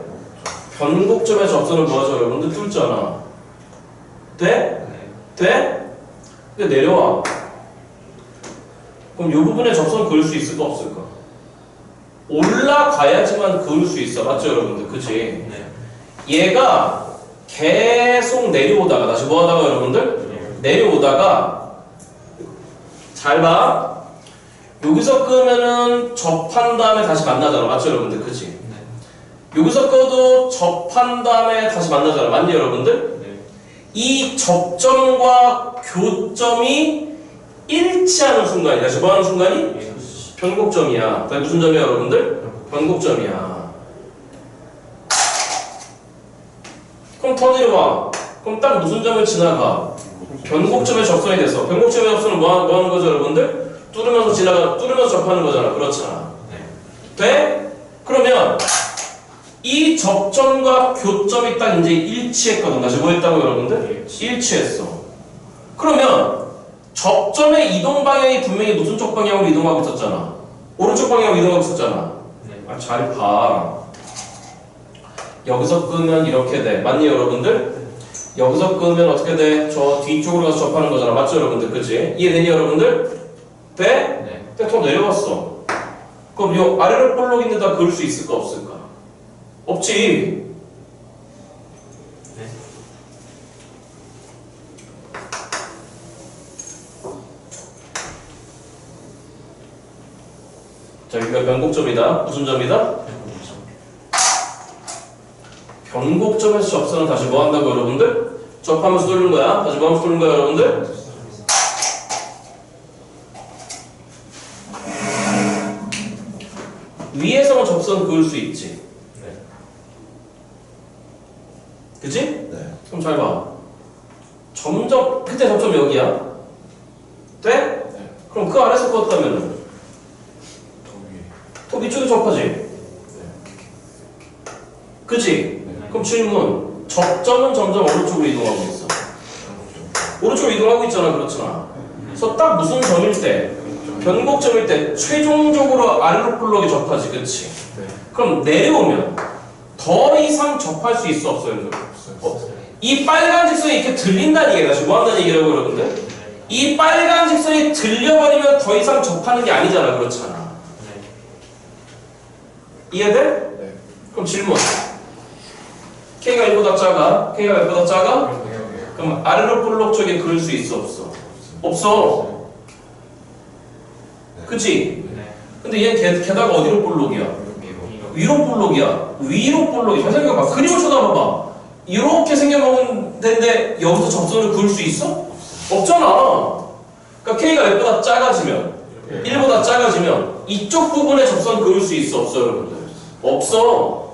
변곡점의 접선을 뭐하죠 여러분들? 뚫잖아. 돼? 돼? 근데 내려와. 그럼 이 부분에 접선 그을 수 있을까 없을까? 올라가야지만 그을 수 있어. 맞죠 여러분들? 그치? 얘가 계속 내려오다가 다시 뭐하다가 여러분들? 내려오다가 잘 봐. 여기서 끄면은 접한 다음에 다시 만나잖아. 맞죠 여러분들? 그치? 여기서 꺼도 접한 다음에 다시 만나잖아. 맞니 여러분들? 이 접점과 교점이 일치하는 순간이야. 다시 뭐하는 순간이? 변곡점이야. 그게 무슨 점이야 여러분들? 변곡점이야. 그럼 더 내려와. 그럼 딱 무슨 점을 지나가? 변곡점에 접선이 돼서. 변곡점에 접선은 뭐 하는 거죠 여러분들? 뚫으면서 접하는 거잖아. 그렇잖아. 돼? 그러면 이 접점과 교점이 딱 이제 일치했거든. 다시 뭐 했다고 여러분들? 일치했어. 그러면 접점의 이동 방향이 분명히 무슨 쪽 방향으로 이동하고 있었잖아. 오른쪽 방향으로 이동하고 있었잖아. 아, 잘 봐. 여기서 끄면 이렇게 돼. 맞니 여러분들? 여기서 끄면 어떻게 돼? 저 뒤쪽으로 가서 접하는 거잖아. 맞죠 여러분들? 그치? 이해되니 여러분들? 돼? 네. 더 내려왔어. 그럼 요 아래로 볼록 있는 데다 그을 수 있을까 없을까? 없지. 네. 자 여기가 변곡점이다. 무슨 점이다? 변곡점에서 접선은 다시 뭐 한다고 여러분들? 접하면서 뚫는 거야. 다시 뭐 하면서 뚫는 거야 여러분들? 위에서는 접선 그을 수 있지. 네. 그치? 네. 그럼 잘 봐. 점점 그때 접점 여기야. 돼? 네. 그럼 그 아래서 그었다면은 더 위쪽에 접하지. 네. 그치? 네. 그럼 질문. 접점은 점점 오른쪽으로 이동하고 있어. 오른쪽으로 이동하고 있잖아. 그렇잖아. 그래서 딱 무슨 점일 때? 변곡점일 때 최종적으로 아래로 볼록이 접하지. 그치? 네. 그럼 내려오면 더 이상 접할 수 있어 없어요? 이 빨간 직선이 이렇게 들린다는 얘기야. 다시 뭐 한다는 얘기라고 여러분들? 이 빨간 직선이 들려버리면 더 이상 접하는 게 아니잖아. 그렇잖아. 네. 이해돼? 네. 그럼 질문. K가 1보다 작아? K가 1보다 작아? 그럼 아래로 볼록 쪽에 그을 수 있어 없어? 없어. 그치? 네. 근데 얘는 게다가 어디로 볼록이야? 위로 볼록이야. 위로 볼록이. 잘 생각해봐. 그림을 쳐다봐봐. 이렇게 생겨먹는데 여기서 접선을 그을 수 있어? 없잖아. 그러니까 K가 F보다 작아지면 1보다 작아지면 이쪽 부분에 접선 그을 수 있어 없어 여러분들? 없어.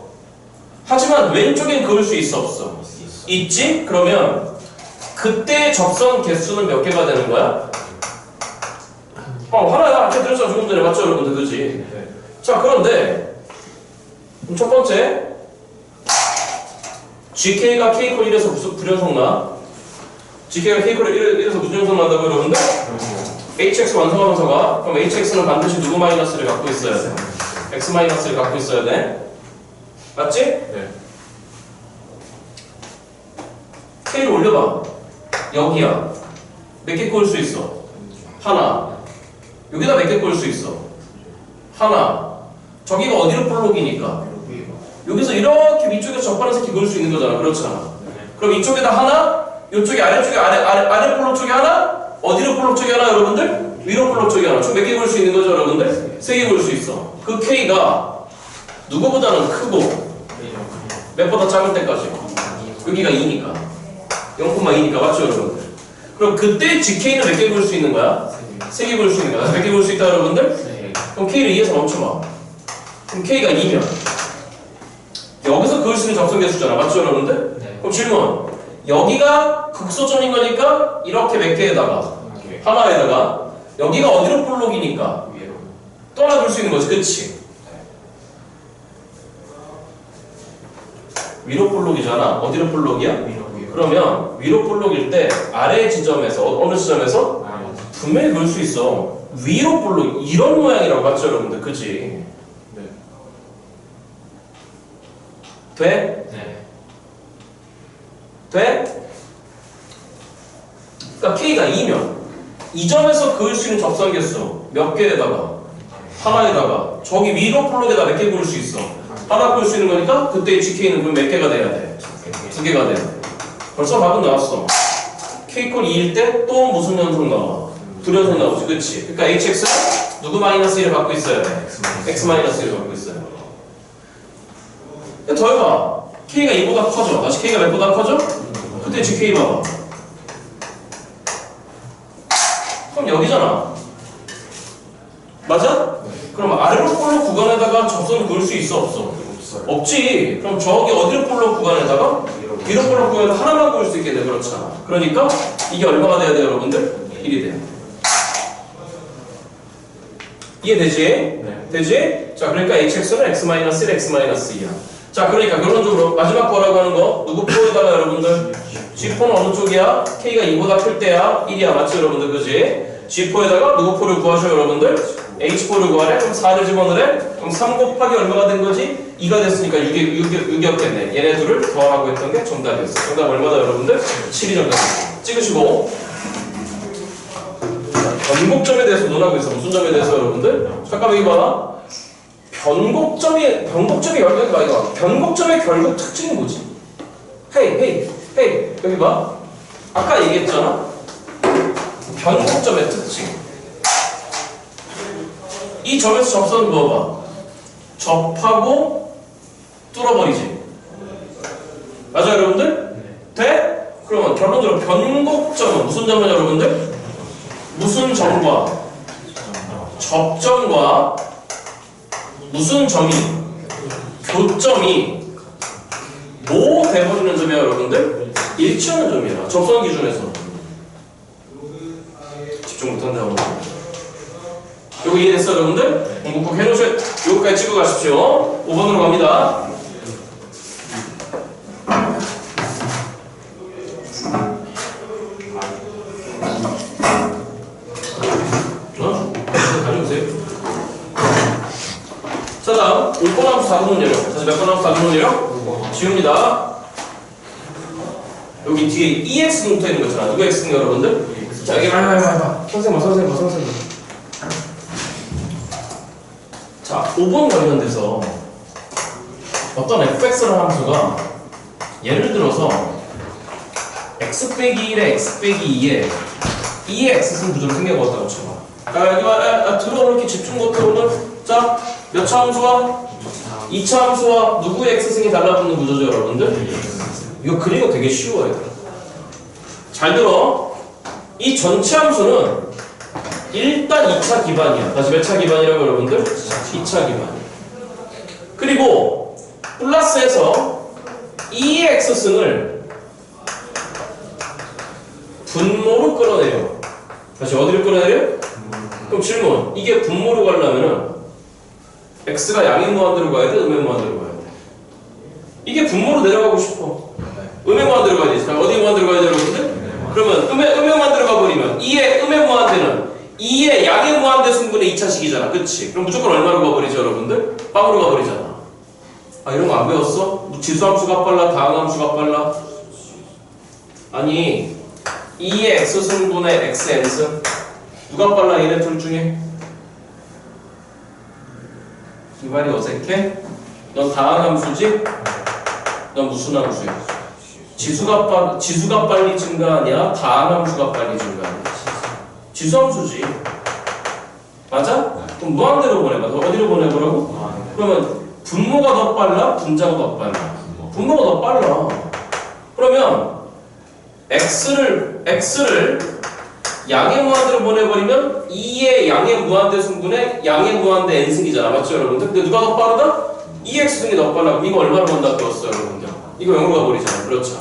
하지만 왼쪽엔 그을 수 있어 없어? 있지? 그러면 그때 접선 개수는 몇 개가 되는 거야? 하나야. 앞에 들었잖아. 조금 전에. 맞죠 여러분들? 그치? 네. 자 그런데 첫 번째 GK가 K콜 1에서 무슨 불연속 나? GK가 K콜 1에서 무슨 연속 난다고 여러분들? HX 완성하면서가 그럼 HX는 반드시 누구 마이너스를 갖고 있어야 돼? X 마이너스를 갖고 있어야 돼? 맞지? 네. K를 올려봐. 여기야. 몇 개 꼴 수 있어? 하나. 여기다 몇 개 꼴 수 있어? 하나. 저기가 어디로 볼록이니까? 여기서 이렇게 위쪽에서 접하는 새끼 그을 수 있는 거잖아. 그렇잖아. 그럼 이쪽에다 하나, 이쪽에 아래쪽에 아래 볼록 쪽에 하나, 어디로 볼록 쪽에 하나 여러분들? 위로 볼록 쪽에 하나. 총 몇 개 그을 수 있는 거죠 여러분들? 3개 그을 수 있어. 그 K가 누구보다는 크고 몇보다 작을 때까지 여기가 2니까 0,2니까 맞죠 여러분들? 그럼 그때 GK는 몇 개 그을 수 있는 거야? 3개 그을 수 있는 거야. 몇 개 그을 수 있다 여러분들? 그럼 K를 2에서 멈춰봐. 그럼 K가 2면 여기서 그을 수 있는 접선 개수잖아. 맞죠 여러분들? 네. 그럼 질문. 여기가 극소점인 거니까 이렇게 몇 개에다가 하나에다가 여기가 어디로 볼록이니까? 위로. 떠나줄 수 있는 거지, 그치? 위로 볼록이잖아. 어디로 볼록이야? 위로. 그러면 위로 볼록일 때 아래 지점에서 어느 지점에서? 분명히 그럴 수 있어. 위로 볼록 이런 모양이라고 봤죠, 여러분들? 그치? 네. 돼? 네. 돼? 그러니까 K가 2면 이 점에서 그을 수 있는 접선 개수 몇 개에다가? 하나에다가 저기 위로 볼록에다 몇 개 그을 수 있어? 하나 그을 수 있는 거니까 그때 HK는 그럼 몇 개가 돼야 돼? 2개가 돼야 돼. 벌써 답은 나왔어. K콜 2일 때 또 무슨 연속 나와? 두 연속 나오지, 그치? 그러니까 HX는 누구 마이너스 1을 갖고 있어야 돼? X 마이너스 1을 갖고 있어요. 더해봐. K가 2보다 커져. 다시 K가 몇보다 커져? 그때 GK 봐봐. 그럼 여기잖아. 맞아? 그럼 아래로 볼록 구간에다가 접선을 그을 수 있어, 없어? 없어요. 없지. 그럼 저기 어디로 볼록 구간에다가 위로 볼록 구간에다 하나만 그을 수 있게 돼. 그렇잖아. 그러니까 이게 얼마가 돼야 돼요, 여러분들? 1이 돼요. 이해되지? 네. 되지? 자, 그러니까 hx는 x-1, x-2야. 자, 그러니까 결론적으로 마지막 거라고 하는 거 누구 표에다가 여러분들 G포는 어느 쪽이야? K가 2보다 클 때야 1이야. 맞죠, 여러분들? 그지? G포에다가 누구 포를 구하셔, 여러분들? H포를 구하래? 그럼 4를 집어넣으래? 그럼 3 곱하기 얼마가 된 거지? 2가 됐으니까 6이었겠네. 얘네 둘을 더하라고 했던 게 정답이었어. 정답 얼마다, 여러분들? 7이 정답이었어. 찍으시고. 변곡점에 대해서 논하고 있어. 무슨 점에 대해서, 여러분들? 잠깐만 여기 봐. 변곡점의 결국 많이 봐. 변곡점의 결국 특징이 뭐지? 헤이 여기 봐. 아까 얘기했잖아. 변곡점의 특징. 이 점에서 접선을 넣어봐. 접하고 뚫어버리지. 맞아, 여러분들? 돼? 그러면 결론적으로 변곡점은 무슨 점은, 여러분들? 무슨 점과 접점과 무슨 점이 교점이 뭐 돼버리는 점이야, 여러분들? 일치하는 점이야. 접선 기준에서. 집중 못한다. 요거 이해됐어, 여러분들? 공부 꼭 해놓으셔. 요거까지 찍어 가십시오. 5번으로 갑니다. 가져오세요. 자, 다음 5번 함수 다루는 내용. 다시 몇 번 함수 다루는 내용? 지웁니다. 여기 뒤에 EX 붙어 있는 거 있잖아. 누가 X인가, 여러분들? 자, 여기 봐. 선생님 봐. 자, 5번 관련돼서 어떤 fx라는 함수가 예를 들어서 x 빼기 1에 x 빼기 2에 2의 x승 구조로 생겨봤다고 쳐봐. 자, 여기 봐. 들어오는 이렇게 집중 못해오는. 자, 몇 차 함수와 2차 함수와 누구의 x승이 달라붙는 구조죠, 여러분들? 이거 그리고 되게 쉬워요. 잘 들어. 이 전체 함수는 일단 2차 기반이야. 다시 몇 차 기반이라고, 여러분들? 2차 기반. 그리고 플러스해서 2의 x승을 분모로 끌어내요. 다시 어디를 끌어내려? 그럼 질문. 이게 분모로 가려면은 x가 양의 무한대로 가야 돼? 음의 무한대로 가야 돼? 이게 분모로 내려가고 싶어. 음의 무한대로 가야 되지. 어디 무한대로 가야 돼, 여러분들? 그러면 음의 무한대로 가버리면 2의 음의 무한대는 2의 양의 무한대 승분의 2차식이잖아. 그치? 그럼 무조건 얼마로 가버리죠, 여러분들? 빵으로 가버리잖아. 아, 이런 거 안 배웠어? 지수함수가 빨라? 다항함수가 빨라? 아니 2의 x승분의 xn승 누가 빨라, 얘네 둘 중에? 이 말이 어색해? 넌 다항함수지? 넌 무슨 함수야? 지수가 빨리 증가하냐? 다항함수가 빨리 증가하냐? 지수함수지. 맞아? 그럼 무한대로 보내봐. 너 어디로 보내보라고? 그러면 분모가 더 빨라? 분자가 더 빨라? 분모가 더 빨라. 그러면 x를 양의 무한대로 보내버리면 2의 양의 무한대 승분의 양의 무한대 n승이잖아. 맞죠, 여러분들? 근데 누가 더 빠르다? 2x승이 더 빨라. 그럼 이거 얼마로 간다 배웠어요, 여러분들? 이거 0으로 가버리잖아. 그렇죠?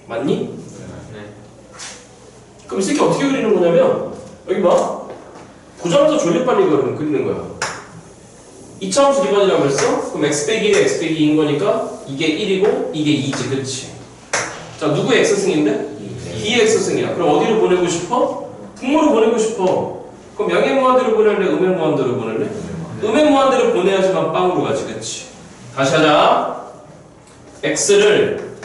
맞니? 그럼 이 새끼 어떻게 그리는 거냐면 여기 봐. 보자마자 졸리 빨리 그리는 거야. 2차함수 기반이라고 그랬어? 그럼 x 빼기 1이 x 빼기 2인 거니까 이게 1이고 이게 2지, 그치? 자, 누구의 x승인데? 2의 x승이야. 그럼 어디로 보내고 싶어? 분모로 보내고 싶어. 그럼 양의 무한대로 보낼래? 음의 무한대로 보낼래? 음의 무한대로 보내야지만 빵으로 가지, 그치? 다시 하자. x를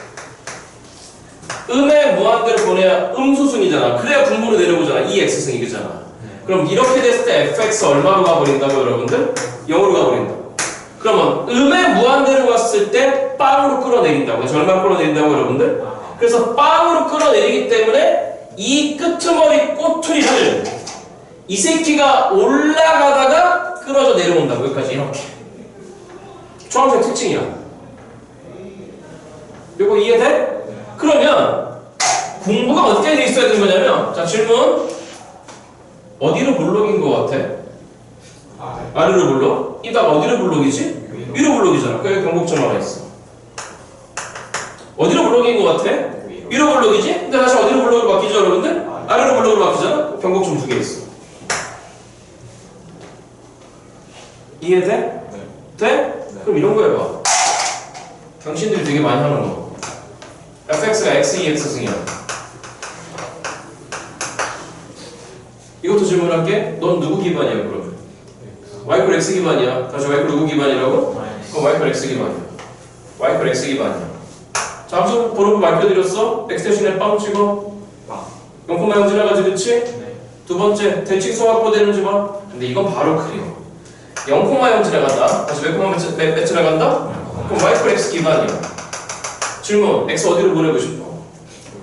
음의 무한대로 보내야 음수승이잖아. 그래야 분모로 내려보잖아. 2x승이 그잖아. 그럼 이렇게 됐을 때 fx 얼마로 가버린다고 여러분들? 0으로 가버린다고. 그러면 음의 무한대로 갔을 때 빵으로 끌어내린다고. 그래서 얼마로 끌어내린다고 여러분들? 그래서 빵으로 끌어내리기 때문에 이 끄트머리 꼬투리를 이 새끼가 올라가다가 끌어져 내려온다고. 여기까지 이렇게. 초항생 특징이야. 이거 이해돼? 그러면 공부가 어떻게 돼 있어야 되는 거냐면, 자, 질문. 어디로 블록인 것 같아? 아래로 블록? 이따가 어디로 블록이지? 위로 블록이잖아. 그게 경곡점화가 있어. 어디로 블록인 것 같아? 위로 블록이지? 근데 다시 어디로 블록으로 바뀌죠, 여러분들? 아래로 블록으로 바뀌잖아? 경곡점 2개 있어. 이해돼? 네. 돼? 네. 그럼 이런 거 해봐. 당신들이 되게 많이 하는 거. fx가 x, 2x승이야. 이것도 질문할게. 넌 누구 기반이야, 그러면? y x 기반이야. 다시 y 누구 기반이라고? 그럼 y x 기반이야. y x 기반이야. 자, 함수 번호부 발표드렸어? x 대신에 빵 찍어. 0,0 지나가지, 그치? 네. 두 번째, 대칭소 확보되는지 봐. 근데 이건 바로 그려. 0,0 지나간다. 다시 몇 지나간다? 그럼 y x 기반이야. 질문, x 어디로 보내고 싶어?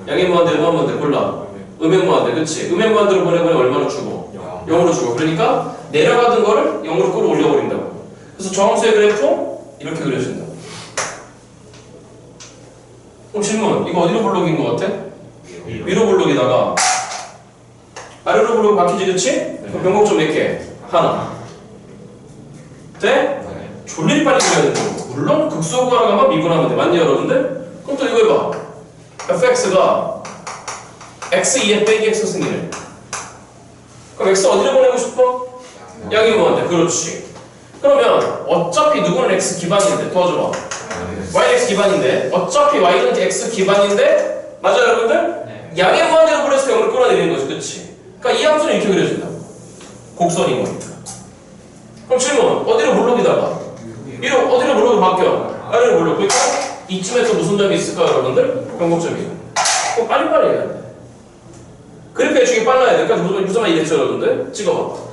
양의 무한대, 음의 무한대 골라. 음의 무한대, 그치? 음의 무한대로 보내면 얼마나 주고? 0으로 주고. 그러니까 내려가던 거를 0으로 끌어올려 버린다고. 그래서 저함수의 그래프 이렇게 그려진다. 그럼 질문, 이거 어디로 블록인 것 같아? 위로 블록에다가 아래로 블록 바뀌지, 그치? 그럼 변곡점 몇 개? 하나. 돼? 졸리 빨리 그려야 된다고. 물론 극소구하러 가면 미분하면 돼. 맞니, 여러분들? 그럼 또 이거 해봐. fx가 x2에 빼기 x승이래. 그럼 x 어디로 보내고 싶어? 양의 무한대. 그렇지. 그러면 어차피 누구는 x 기반인데, 도와줘봐. y는 x 기반인데, 어차피 y는 x 기반인데, 맞아요, 여러분들? 네. 양의 무한대로 보내서 0으로 끌어내리는 거지, 그치? 그러니까 이 함수는 이렇게 그려진다. 곡선인 거니까. 그럼 질문, 어디로 블록이다가? 위로, 어디로 블록을 바뀌어? 아래로 블록. 그러니까 이쯤에서 무슨 점이 있을까요, 여러분들? 변곡점이에요. 그럼 빨리빨리 해야 돼. 그래프 해주기 빨라야 돼. 그러니까 무슨 말 이랬죠, 여러분들? 찍어봐.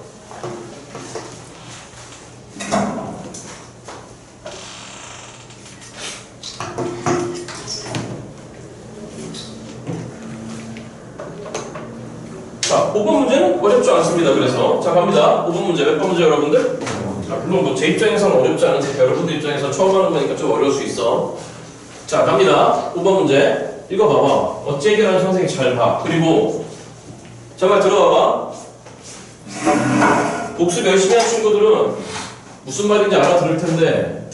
자, 5번 문제는 어렵지 않습니다. 그래서 자, 갑니다. 5번 문제. 몇 번 문제, 여러분들? 자, 물론 뭐 제 입장에서는 어렵지 않은데 여러분들 입장에서 처음 하는 거니까 좀 어려울 수 있어. 자, 갑니다. 5번 문제. 읽어봐봐. 어찌 해결하는 선생님이 잘 봐. 그리고 정말 들어봐봐. 복습 열심히 하는 친구들은 무슨 말인지 알아들을 텐데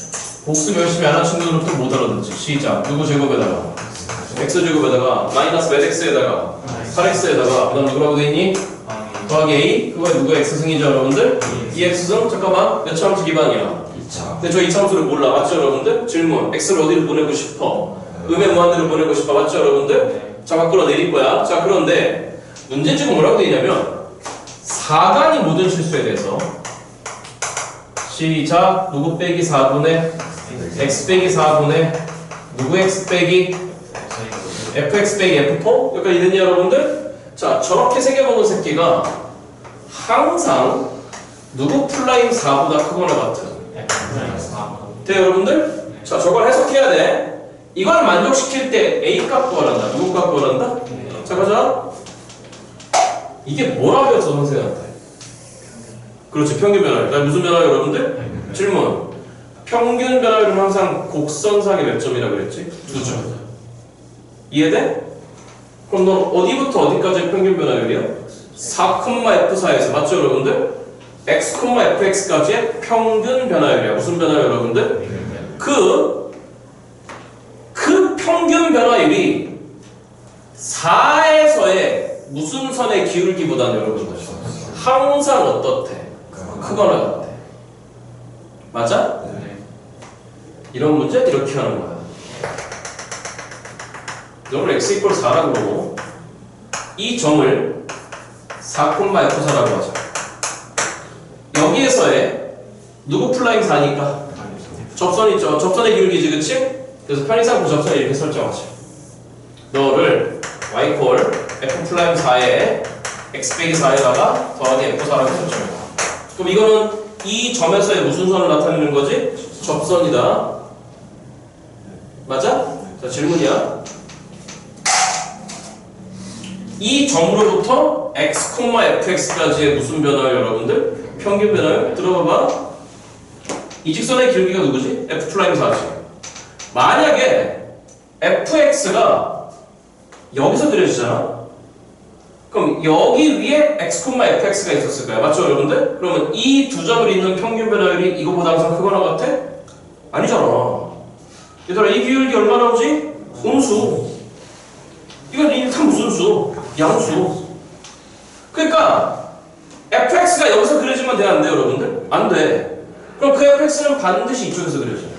복습 열심히 안 하는 친구들은 또 못 알아듣지. 시작. 누구 제곱에다가 x제곱에다가 마이너스 몇 x에다가 8x에다가 그 다음 누구라고 돼있니? 더하기 a. 그거에 누가 x승이죠, 여러분들? 2x승? 잠깐만. 몇 차함수 기반이야? 2차. 근데 저 2차함수를 몰라. 맞죠, 여러분들? 질문. x를 어디로 보내고 싶어? 음의 무한대로 보내고 싶어. 맞죠, 여러분들? 자, 밖으로 내릴 거야. 자, 그런데 문제 지금 뭐라고 되어있냐면 4간이 모든 실수에 대해서 시작. 누구 빼기 4분의 x 빼기 4분의 누구 x 빼기 fx 빼기 f4? 여기까지 이해됐니, 여러분들? 자, 저렇게 새겨먹은 새끼가 항상 누구 플라임 4보다 크거나 같은 돼, 여러분들? 자, 저걸 해석해야 돼. 이걸 만족시킬 때 a 값 구하란다. 누구 값 구하란다? 자, 가자. 이게 뭐라고 했어, 선생님한테? 그렇지, 평균 변화율. 나 무슨 변화율, 여러분들? 질문. 평균 변화율은 항상 곡선상의 몇 점이라 그랬지? 2점. 이해돼? 그럼 넌 어디부터 어디까지의 평균 변화율이야? 4,f4에서 맞죠, 여러분들? x, fx까지의 평균 변화율이야. 무슨 변화율, 여러분들? 그 평균 변화율이 4에서의 무슨 선의 기울기보다는 여러분들 항상 어떻대? 크거나 같대. 맞아? 네. 이런 문제 이렇게 하는 거야. 이걸 x 이퀄 4라고 그러고 이 점을 4,F4라고 하자. 여기에서의 누구 플라잉 4니까? 접선 있죠. 접선의 기울기지, 그치? 그래서 편의상 부접선을 이렇게 설정하지. 너를 y 콜 f 플라잉 4에 x 빼기 4에다가 더하기 f4라고 설정해. 그럼 이거는 이 점에서의 무슨 선을 나타내는 거지? 접선이다. 맞아? 자, 질문이야. 이 점으로부터 x, fx까지의 무슨 변화를 여러분들? 평균 변화를 들어봐봐. 이 직선의 길이가 누구지? f'4지. 만약에 fx가 여기서 그려지잖아. 그럼 여기 위에 x, fx가 있었을 거야. 맞죠, 여러분들? 그러면 이 두 점을 잇는 평균 변화율이 이거보다 항상 크거나 같아? 아니잖아. 얘들아, 이 기울기 얼마 나오지? 음수. 이건 일단 무슨 수? 양수. 그러니까 fx가 여기서 그려지면 돼, 안 돼, 여러분들? 안 돼. 그럼 그 fx는 반드시 이쪽에서 그려져요.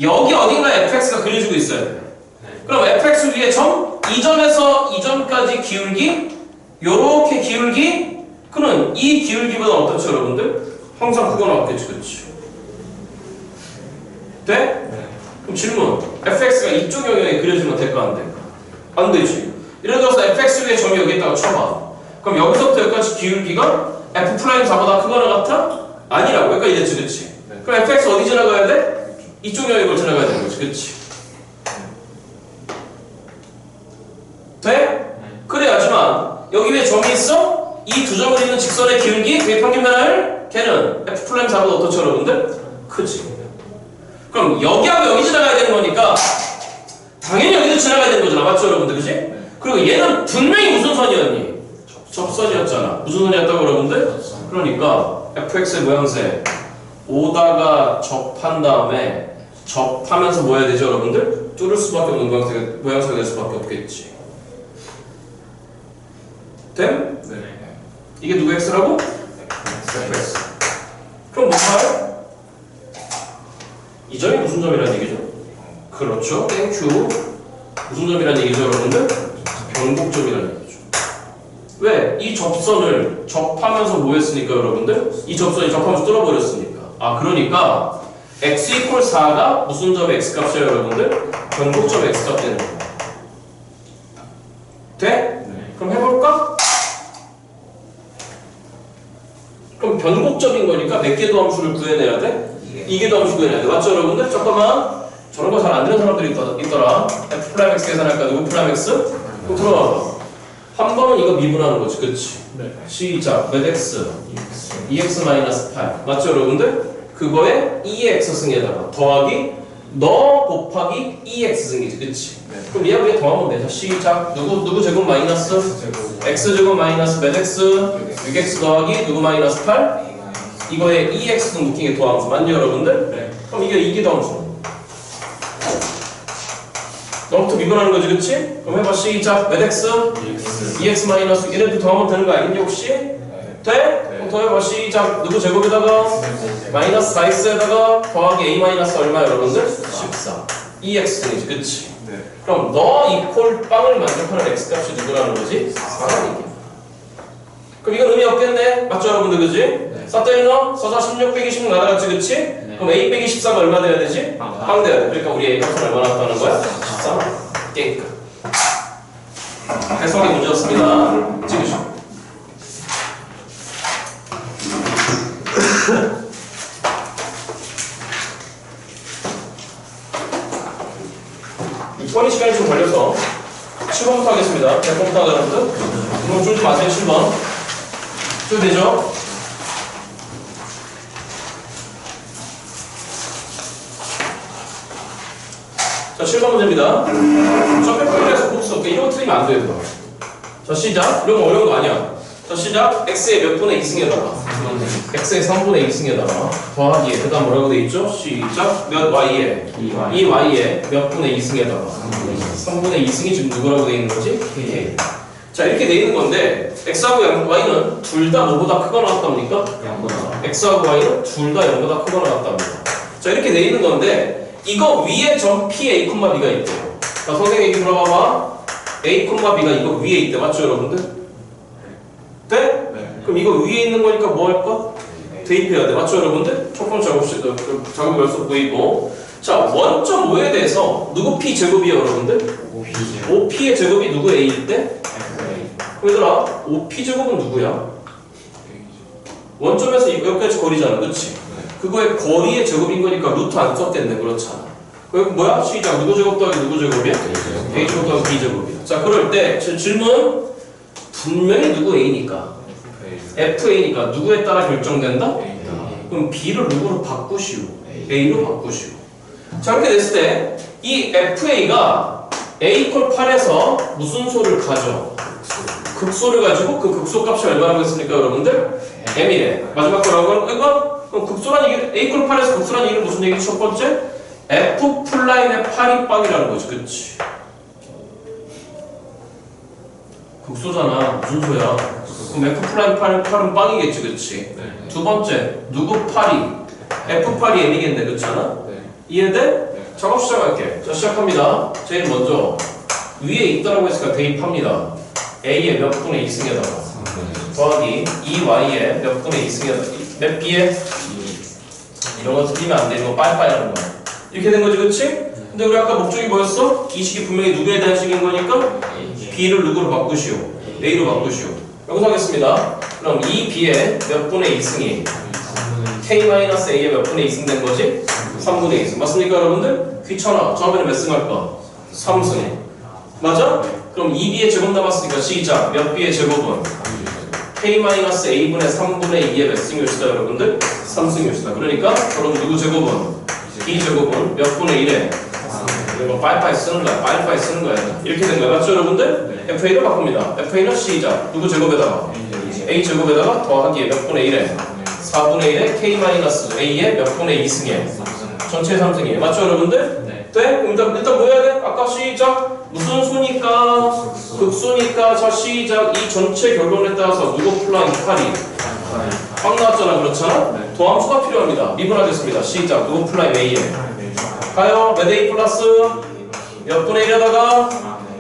여기 어딘가에 fx가 그려지고 있어요. 그럼 fx 위에 점, 이 점에서 이 점까지 기울기, 요렇게 기울기, 그는 이 기울기보다 어떻죠, 여러분들? 항상 크거나 같겠지, 그치? 돼? 네. 그럼 질문, fx가 이쪽 영역에 그려지면 될까, 안 될까? 안 되지. 예를 들어서 fx 위에 점이 여기 있다고 쳐봐. 그럼 여기서부터 여기까지 기울기가 f'4보다 크거나 같아? 아니라고. 여기까지 됐지, 그치? 네. 그럼 fx 어디 지나가야 돼? 이쪽 영역을 지나가야 되는 거지, 그치? 돼? 네. 그래야지만 여기 위에 점이 있어? 이 두 점을 잇는 직선의 기울기, 그의 평균 변화율, 걔는 f'4보다 어떻죠, 여러분들? 크지. 그럼 여기하고 여기 지나가야 되는 거니까 당연히 여기도 지나가야 되는 거잖아. 맞죠, 여러분들? 그치? 네. 그리고 얘는 분명히 무슨 선이었니? 접선이었잖아. 무슨 선이었다고, 여러분들? 그러니까 fx의 모양새 오다가 접한 다음에 접하면서 뭐 해야 되죠, 여러분들? 뚫을 수밖에 없는 모양새가 될 수밖에 없겠지. 됨? 네. 이게 누구 x라고? fx. 그럼 뭐 말해? 이 점이 무슨 점이라는 얘기죠? 그렇죠. 땡큐. 무슨 점이라는 얘기죠, 여러분들? 변곡점이라는 얘기죠. 왜? 이 접선을 접하면서 뭐 했으니까, 여러분들? 이 접선이 접하면서 뚫어버렸으니까. 아, 그러니까 x 이퀄 4가 무슨 점의 x값이에요, 여러분들? 변곡점의 x값 되는 거야. 돼? 네. 그럼 해볼까? 그럼 변곡점인 거니까 몇 개 도함수를 구해내야 돼? 2개 도함수 구해내야 돼. 맞죠, 여러분들? 잠깐만. 저런 거 잘 안 되는 사람들이 있더라. f'(x) 계산할까? 누구 프라임 x? 그럼 들어봐. 한 번은 이거 미분하는 거지, 그치? 네. 시작. 몇 x? 2x-8. 맞죠, 여러분들? 그거에 2의 x승에다가 더하기 너 곱하기 2x 승이지, 그치? 네. 그럼 얘하고 얘 더하면 되죠. 시작. 누구 제곱 마이너스? x제곱 마이너스 몇 x? 6x 더하기 누구 마이너스 8? 이거에 2x는 묶인 게 더함수. 맞죠, 여러분들? 네. 그럼 이게 2개 더함수. 너부터 미분하는 거지, 그치? 그럼 해봐. 시작. 몇 x? 2x 마이너스 얘네도 더하면 되는 거 아니니, 혹시? 돼? 그럼 더해봐. 시작. 누구 제곱에다가 마이너스 4x에다가 더하기 a 마이너스 얼마, 여러분들? 14. 2x등이지, 그치? 네. 그럼 너 이퀄 빵을 만족하는 x값이 누구라는 거지? 4라는 그럼 이건 의미 없겠네? 맞죠, 여러분들? 그지? 네. 4 때리너 서사 16 빼기 16 날아갔지, 그치? 네. 그럼 a 빼기 14가 얼마 돼야 되지? 빵. 빵 돼야 돼. 그러니까 우리 a 값은 얼마 나왔다는 거야? 14. 게임 끝. 해석의 문제였습니다. 찍으시고. 이번이 시간이 좀 걸려서 7번부터 하겠습니다. 100번부터 하자는데 그럼 줄지 마세요. 7번 줄 되죠? 자, 7번 문제입니다. 저 페퍼에서 복수 없게 이런 거 틀리면 안 돼요. 자, 시작. 이런 거 어려운 거 아니야. 자, 시작. x의 몇 분의 2승에다가 x의 3분의 2승에다가 더하기에 그 다음 뭐라고 돼 있죠? 시작 몇 y에 이 y에 몇 분의 2승에다가 3분의 2승이 지금 누구라고 돼 있는 거지? k. 자 이렇게 돼 있는 건데 x하고 y는 둘 다 뭐보다 크거나 같답니까? x하고 y는 둘 다 0보다 크거나 같답니다. 자 이렇게 돼 있는 건데 이거 위에 점 p a, b가 있대요. 자 선생님 얘기 들어봐봐. a, b가 이거 위에 있대. 맞죠 여러분들? 네? 그럼 이거 위에 있는 거니까 뭐 할까? 대입해야 돼. 맞죠 여러분들? 첫 번째 작업 열쇠 보이고. 자 원점 5에 대해서 누구 p 제곱이에요 여러분들? 5p의 제곱이 누구 a일 때? 얘들아 5p 제곱은 누구야? 원점에서 여기까지 거리잖아. 그치? 그거의 거리의 제곱인 거니까 루트 안 썼댔네. 그렇잖아. 그럼 뭐야? 시작. 누구 제곱 더하기 누구 제곱이야? a 제곱 더하기 b 제곱이야. 자 그럴 때 질문 분명히 누구 a니까 FA니까 누구에 따라 결정된다? 그럼 B를 누구로 바꾸시오? A로 바꾸시오. 자 이렇게 됐을 때 이 FA가 A 콜 8에서 무슨 소를 가져? 극소를 가지고 그 극소 값이 얼마라고 했습니까 여러분들? M이래. 마지막 거라고 하는 거? 그럼 극소란 얘기 A 콜 8에서 극소란 얘기는 무슨 얘기? 첫 번째 F 플라임의 8이 빵이라는 거지. 그치? 극소잖아. 무슨 소야? 그럼 F 플라임 8은 빵이겠지, 그치? 두 번째, 누구 8이? F 8이 M이겠네, 그렇지 않아? 이해돼? 작업 시작할게. 자, 시작합니다. 제일 먼저 위에 있다라고 했으니까 대입합니다. A의 몇 분의 2승에다가 더하기 2Y의 몇 분의 2승에다가 몇 B에? 이런 거 틀리면 안 돼. 이런 거 빠이빠이 하는 거야. 이렇게 된 거지, 그치? 근데 우리 아까 목적이 뭐였어? 이 식이 분명히 누구에 대한 식인 거니까 B를 누구로 바꾸시오? A로 바꾸시오. 여기서 하겠습니다. 그럼 이 B의 몇 분의 2승이 K-A의 몇 분의 2승 된 거지? 3분의 2승. 맞습니까 여러분들? 귀찮아. 처음에는 몇 승 할까? 3승. 맞아? 그럼 2B의 제곱 남았으니까 시작. 몇 B의 제곱은? K-A분의 3분의 2의 몇 승이었다 여러분들? 3승이었다. 그러니까 그럼 누구 제곱은? B 제곱은 몇 분의 1에? 이거 빠이빠이 쓰는 거야. 빠이빠이 쓰는 거야. 이렇게 된 거야. 맞죠 여러분들? FA를 바꿉니다. FA는 시작. 누구 제곱에다가? A 제곱에다가 더하기에 몇 분의 1에? 4분의 1에 K-A의 몇 분의 2승에? 전체 3승이에요. 맞죠 여러분들? 네. 그럼 일단 뭐 해야 돼? 아까 시작. 무슨 수니까? 극수니까. 자 시작. 이 전체 결론에 따라서 누구 플라임 8이? 빵 나왔잖아. 그렇잖아? 도함수가 필요합니다. 미분하겠습니다. 시작. 누구 플라임 A에? 가요. 몇 A 플러스 몇 분의 1에다가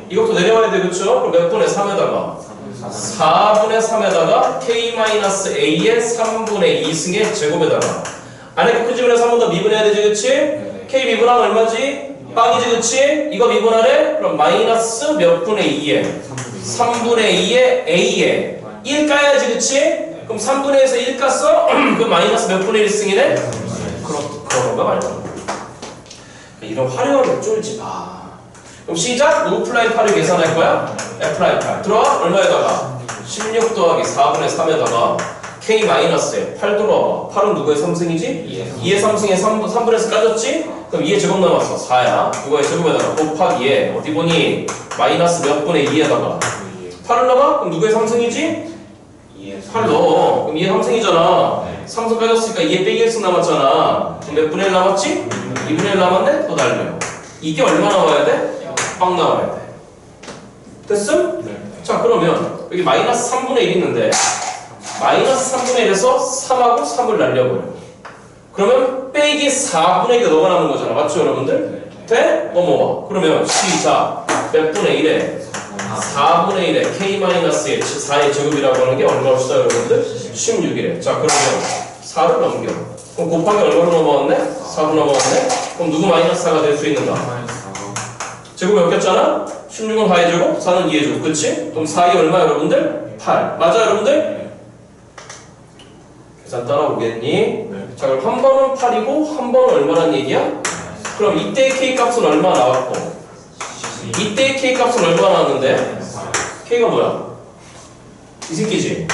이것도 내려와야 돼. 그쵸? 그럼 몇 분의 3에다가 4분의 3에다가 K-A의 3분의 2승의 제곱에다가 안에 끄집어내서 한 번 더 미분해야 되지. 그치? K 미분하면 얼마지? 빵이지. 그치? 이거 미분하래? 그럼 마이너스 몇 분의 2에 3분의 2의 A에 1 까야지. 그치? 그럼 3분의 1에서 1 깠어? 그럼 마이너스 몇 분의 1승이네? 그런가 말이야. 이런 화려함을 쫄지 마. 그럼 시작! 누구 플라임 8을 계산할 거야? F 플라임 8. 들어와? 얼마에다가? 16 더하기 4분의 3에다가 K-에 8 들어와봐. 8은 누구의 3승이지? 2의 3승에 3분의 4 까졌지? 그럼 2의 제곱 남았어. 4야. 그거의 제곱에다가 곱하기에 어디 보니? 마이너스 몇 분의 2에다가 8을 넣어봐? 그럼 누구의 3승이지? 8 넣어. 그럼 2의 3승이잖아. 3승 까졌으니까 2의 빼기 1승 남았잖아. 그럼 몇 분의 1 남았지? 2분의 1 남았네? 더 날려. 이게 얼마 나와야 돼? 빵 나와야 돼. 됐음? 네. 자 그러면 여기 마이너스 3분의 1 있는데 마이너스 3분의 1에서 3하고 3을 날려버려. 그러면 빼기 4분의 1이 너가 남은 거잖아. 맞죠 여러분들? 돼? 넘어와. 그러면 시작. 몇 분의 1에 4분의 1에 K-의 4의 제곱이라고 하는 게 얼마로 쓰자 여러분들? 16이래. 자 그러면 4를 넘겨. 그럼 곱하기 얼마로 넘어왔네? 4로 넘어왔네? 그럼 누구 마이너스 4가 될 수 있는가? 제곱이 엮였잖아? 16은 4의 제곱, 4는 2의 제곱. 그치? 그럼 4이 얼마 여러분들? 8. 맞아 여러분들? 계산 따라오겠니? 네. 자 그럼 한 번은 8이고 한 번은 얼마란 얘기야? 그럼 이때의 K 값은 얼마 나왔고 이때의 K 값은 얼마 나왔는데? K가 뭐야? 이 새끼지?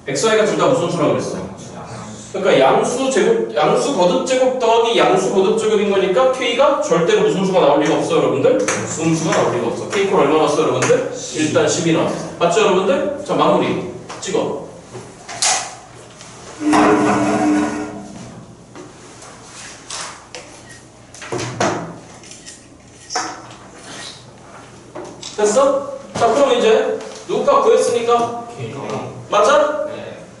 X, Y가 둘 다 무슨 수라고 그랬어? 그러니까 양수 거듭 제곱 더하기 양수 거듭 제곱인 거니까 K가 절대로 무슨 수가 나올 리가 없어 여러분들? 음수가 나올 리가 없어. K 콜 얼마 나왔어 여러분들? 일단 10이 나왔어. 맞죠 여러분들? 자 마무리 찍어. 됐어? 자, 그럼 이제 누구 값 구했으니까? 맞아?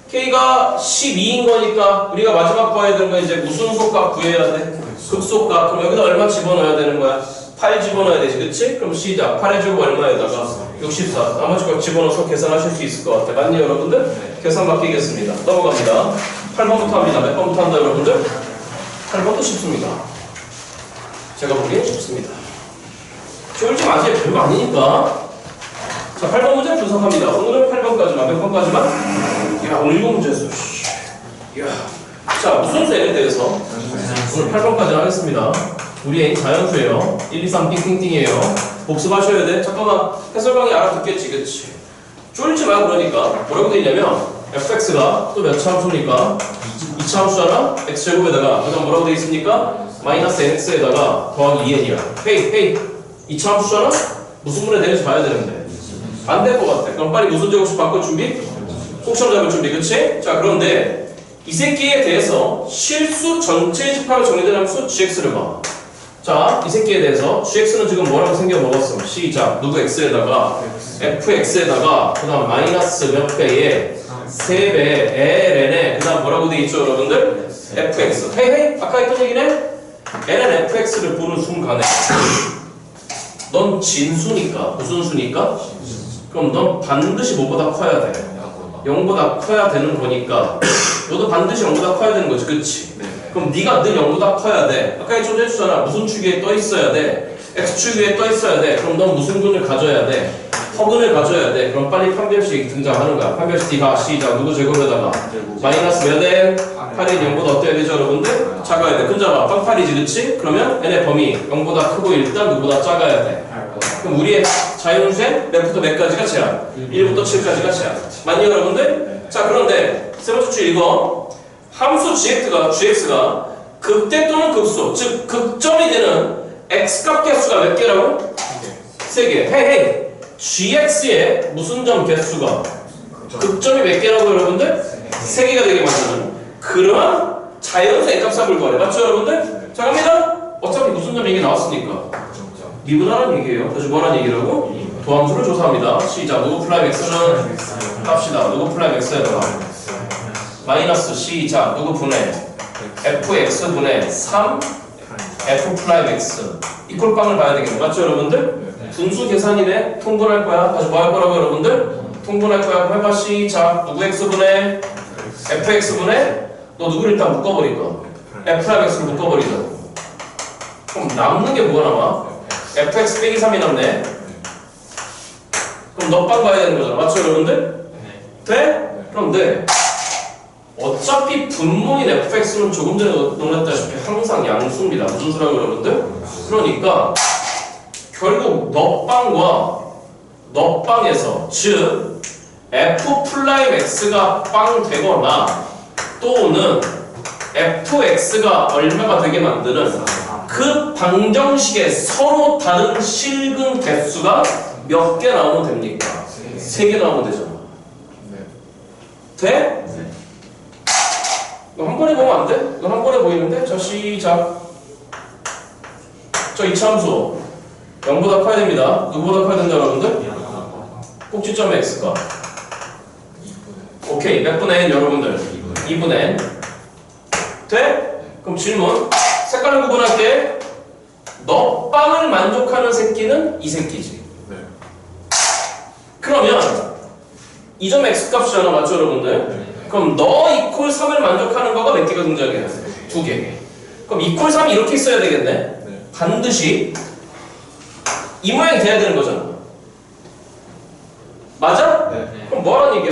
K가 12인 거니까 우리가 마지막 구해야 되는 건 이제 무슨 속값 구해야 돼? 극속값. 그럼 여기다 얼마 집어넣어야 되는 거야? 8 집어넣어야 되지, 그치? 그럼 시작. 8의 제곱 얼마에다가? 64. 나머지 거 집어넣어서 계산하실 수 있을 것 같아. 맞니, 여러분들? 계산 맡기겠습니다. 넘어갑니다. 8번부터 합니다. 몇 번부터 한다, 여러분들? 8번도 쉽습니다. 제가 보기엔 쉽습니다. 쫄지 마세요. 별거 아니니까. 자, 8번 문제 분석합니다. 오늘은 8번까지만, 몇 번까지만? 야, 오늘 이거 문제였어. 이야. 자, 무슨 수에 대해서 오늘 8번까지 하겠습니다. 우리 A는 자연수예요. 1, 2, 3 띵띵띵이에요. 복습하셔야 돼. 잠깐만, 해설방이 알아듣겠지, 그치? 쫄지 마. 그러니까 뭐라고 돼 있냐면 fx가 또 몇 차 함수니까 2차 함수잖아? x제곱에다가 그다음 뭐라고 돼 있습니까? 마이너스 nx에다가 더하기 2n이야. 헤이 2차 함수잖아? 무슨 문에 대해서 봐야 되는데 안 될 것 같아. 그럼 빨리 무슨 제곱식 바꿀 준비? 꼭시험 잡을 준비, 그치? 자, 그런데 이 새끼에 대해서 실수 전체 집합을 정의된 함수 gx를 봐. 자, 이 새끼에 대해서 gx는 지금 뭐라고 생겨 먹었어? 시작. 누구 x에다가 fx에다가 그 다음 마이너스 몇 배에 3배 ln에 그 다음 뭐라고 돼 있죠, 여러분들? fx. 헤이 아까 했던 얘기네? ln fx를 보는 순간에 넌 진수니까 무슨 수니까? 그럼 넌 반드시 뭐보다 커야 돼? 0보다 커야 되는 거니까 너도 반드시 0보다 커야 되는 거지, 그치? 그럼 네가 늘 0보다 커야 돼. 아까 이 존재 해주잖아. 무슨 축 위에 떠 있어야 돼? x축 위에 떠 있어야 돼. 그럼 넌 무슨 근을 가져야 돼? 허근을 가져야 돼. 그럼 빨리 판별식 등장하는 거야. 판별식 D가 시작. 누구 제곱에다가 마이너스 몇 n? 8이 0보다 어때야 되죠, 여러분들? 작아야 돼. 근자가 빵8이지, 그치? 그러면 n의 범위 0보다 크고 일단 누구보다 작아야 돼. 그럼 우리의 자연수의 몇부터 몇까지가 제한? 1부터 7까지가 제한. 맞니, 여러분들? 자, 그런데 세 번째 줄 읽어. 함수 gx가 극대 또는 극소, 즉 극점이 되는 x값 개수가 몇 개라고? 3개. 헤이 gx의 무슨 점 개수가 극점이 몇 개라고, 여러분들? 3개가 되게 만드는 그러한 자연수 n값 합을 구하래. 맞죠, 여러분들? 자, 갑니다. 어차피 무슨 점 얘기 나왔으니까 미분하라는 얘기예요. 그래서 뭐라는 얘기라고? 도함수를 조사합니다. 시작. 누구 플라임 x는 합시다. 누구 플라임 x에다가 마이너스 시작. 누구 분해? fx 분해 3 f 프라임 x 이꼴빵을 봐야 되겠네. 맞죠, 여러분들? 분수 계산이네. 통분할 거야. 다시 뭐 할 거라고, 여러분들? 통분할 거야. 해봐. 시작. 누구 x 분해? fx 분해? 너 누구를 일단 묶어버릴 거야. f 프라임 x를 묶어버리자. 그럼 남는 게 뭐가 남아? fx 빼기 3이 남네. 그럼 넉방 봐야 되는 거잖아. 맞죠, 여러분들? 돼? 그럼 돼. 어차피 분모인 fx는 조금 전에 논했다시피 항상 양수입니다. 무슨 수라고, 여러분들? 그러니까 결국 넉방에서 즉 f 플라임 x가 빵 되거나 또는 fx가 얼마가 되게 만드는 그 방정식에 서로 다른 실근 개수가 몇 개 나오면 됩니까? 3개 나오면 되잖아. 돼? 이거 한 번에 보면 안 돼? 이거 한 번에 보이는데? 자, 시작. 저 이차함수 0보다 커야 됩니다. 누구보다 커야 된다, 여러분들? 꼭지점의 x가 오케이. 몇 분의 n, 여러분들? 2분의 n. 돼? 그럼 질문. 색깔을 구분할게. 넉방을 만족하는 새끼는 이 새끼지. 그러면 이 점 x값이잖아. 맞죠, 여러분들? 그럼 너 이퀄 3을 만족하는 거가 몇 개가 등장해요? 2개. 그럼 이퀄 3이 이렇게 있어야 되겠네? 반드시 이 모양이 돼야 되는 거잖아. 맞아? 그럼 뭐라는 얘기야?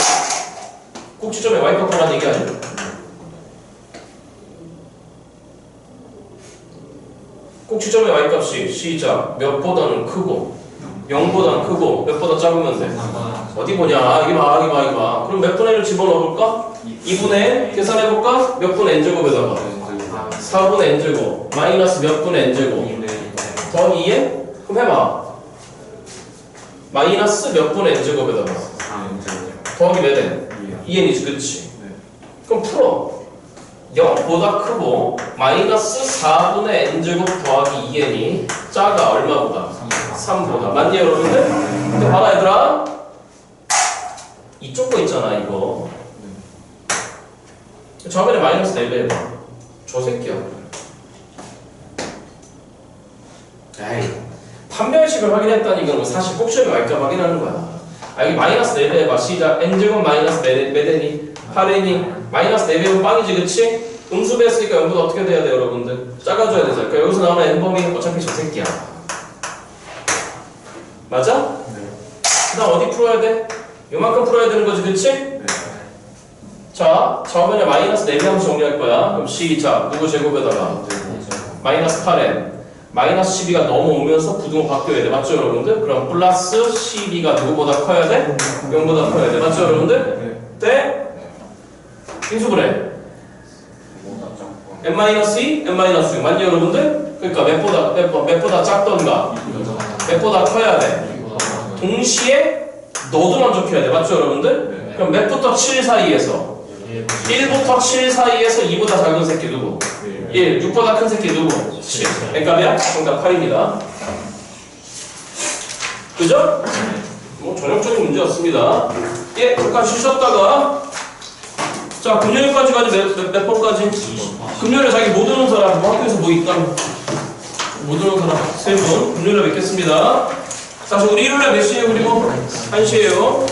꼭지점에 y값 하라는 얘기 아니야? 꼭지점의 y값이 시작. 몇보다는 크고 0보다는 크고 몇보다 작으면 돼. 어디 보냐? 여기 봐. 그럼 몇 분의 1을 집어넣어볼까? 2분의 n 계산해볼까? 몇 분의 n제곱에다가 4분의 n제곱 마이너스 몇 분의 n제곱 더하기 2n? 그럼 해봐. 마이너스 몇 분의 n제곱에다가 더하기 몇 n? 2n이지, 그치? 그럼 풀어. 0보다 크고 마이너스 4분의 n제곱 더하기 2n이 작아. 얼마보다? 3보다. 맞니 여러분들? 근데 봐라 얘들아, 이쪽 거 있잖아 이거. 저번에 마이너스 4배 해봐. 저 새끼야. 에이, 판별식을 확인했다니 이건 사실 꼭 시험에 갈까 확인하는 거야. 아, 여기 마이너스 4배 해봐. 시작. n제곱 마이너스 4n이 8n이 마이너스 4배면 빵이지, 그치? 음수 배웠으니까 0보다 어떻게 돼야 돼 여러분들? 작아져야 되잖아. 그러니까 여기서 나오는 n범위 어차피 저 새끼야. 맞아? 네. 그 다음 어디 풀어야 돼? 요만큼 풀어야 되는 거지, 그치? 네. 자, 저번에 마이너스 4배 하면서 정리할 거야. 그럼 시작. 누구 제곱에다가 마이너스 8n 마이너스 12가 넘어오면서 부등호 바뀌어야 돼. 맞죠 여러분들? 그럼 플러스 12가 누구보다 커야 돼? 0보다 커야 돼. 맞죠 여러분들? 네? 인수분해 n-2, n-6 맞니 여러분들? 그러니까 몇보다 작던가 몇보다 커야 돼. 동시에 너도 만족해야 돼. 맞죠 여러분들? 그럼 몇부터 7 사이에서 1부터 7 사이에서 2보다 작은 새끼 누구? 1, 6보다 큰 새끼 누구? 7. n값이야? 정답 8입니다. 그죠? 뭐 전형적인 문제였습니다. 예, 잠깐 쉬셨다가 자, 금요일까지 몇 번까지? 금요일에 자기 못 오는 사람, 뭐 학교에서 뭐 있다? 못 오는 사람 3분 금요일에 뵙겠습니다. 자, 우리 일요일에 몇 시에요? 그리고 1시에요.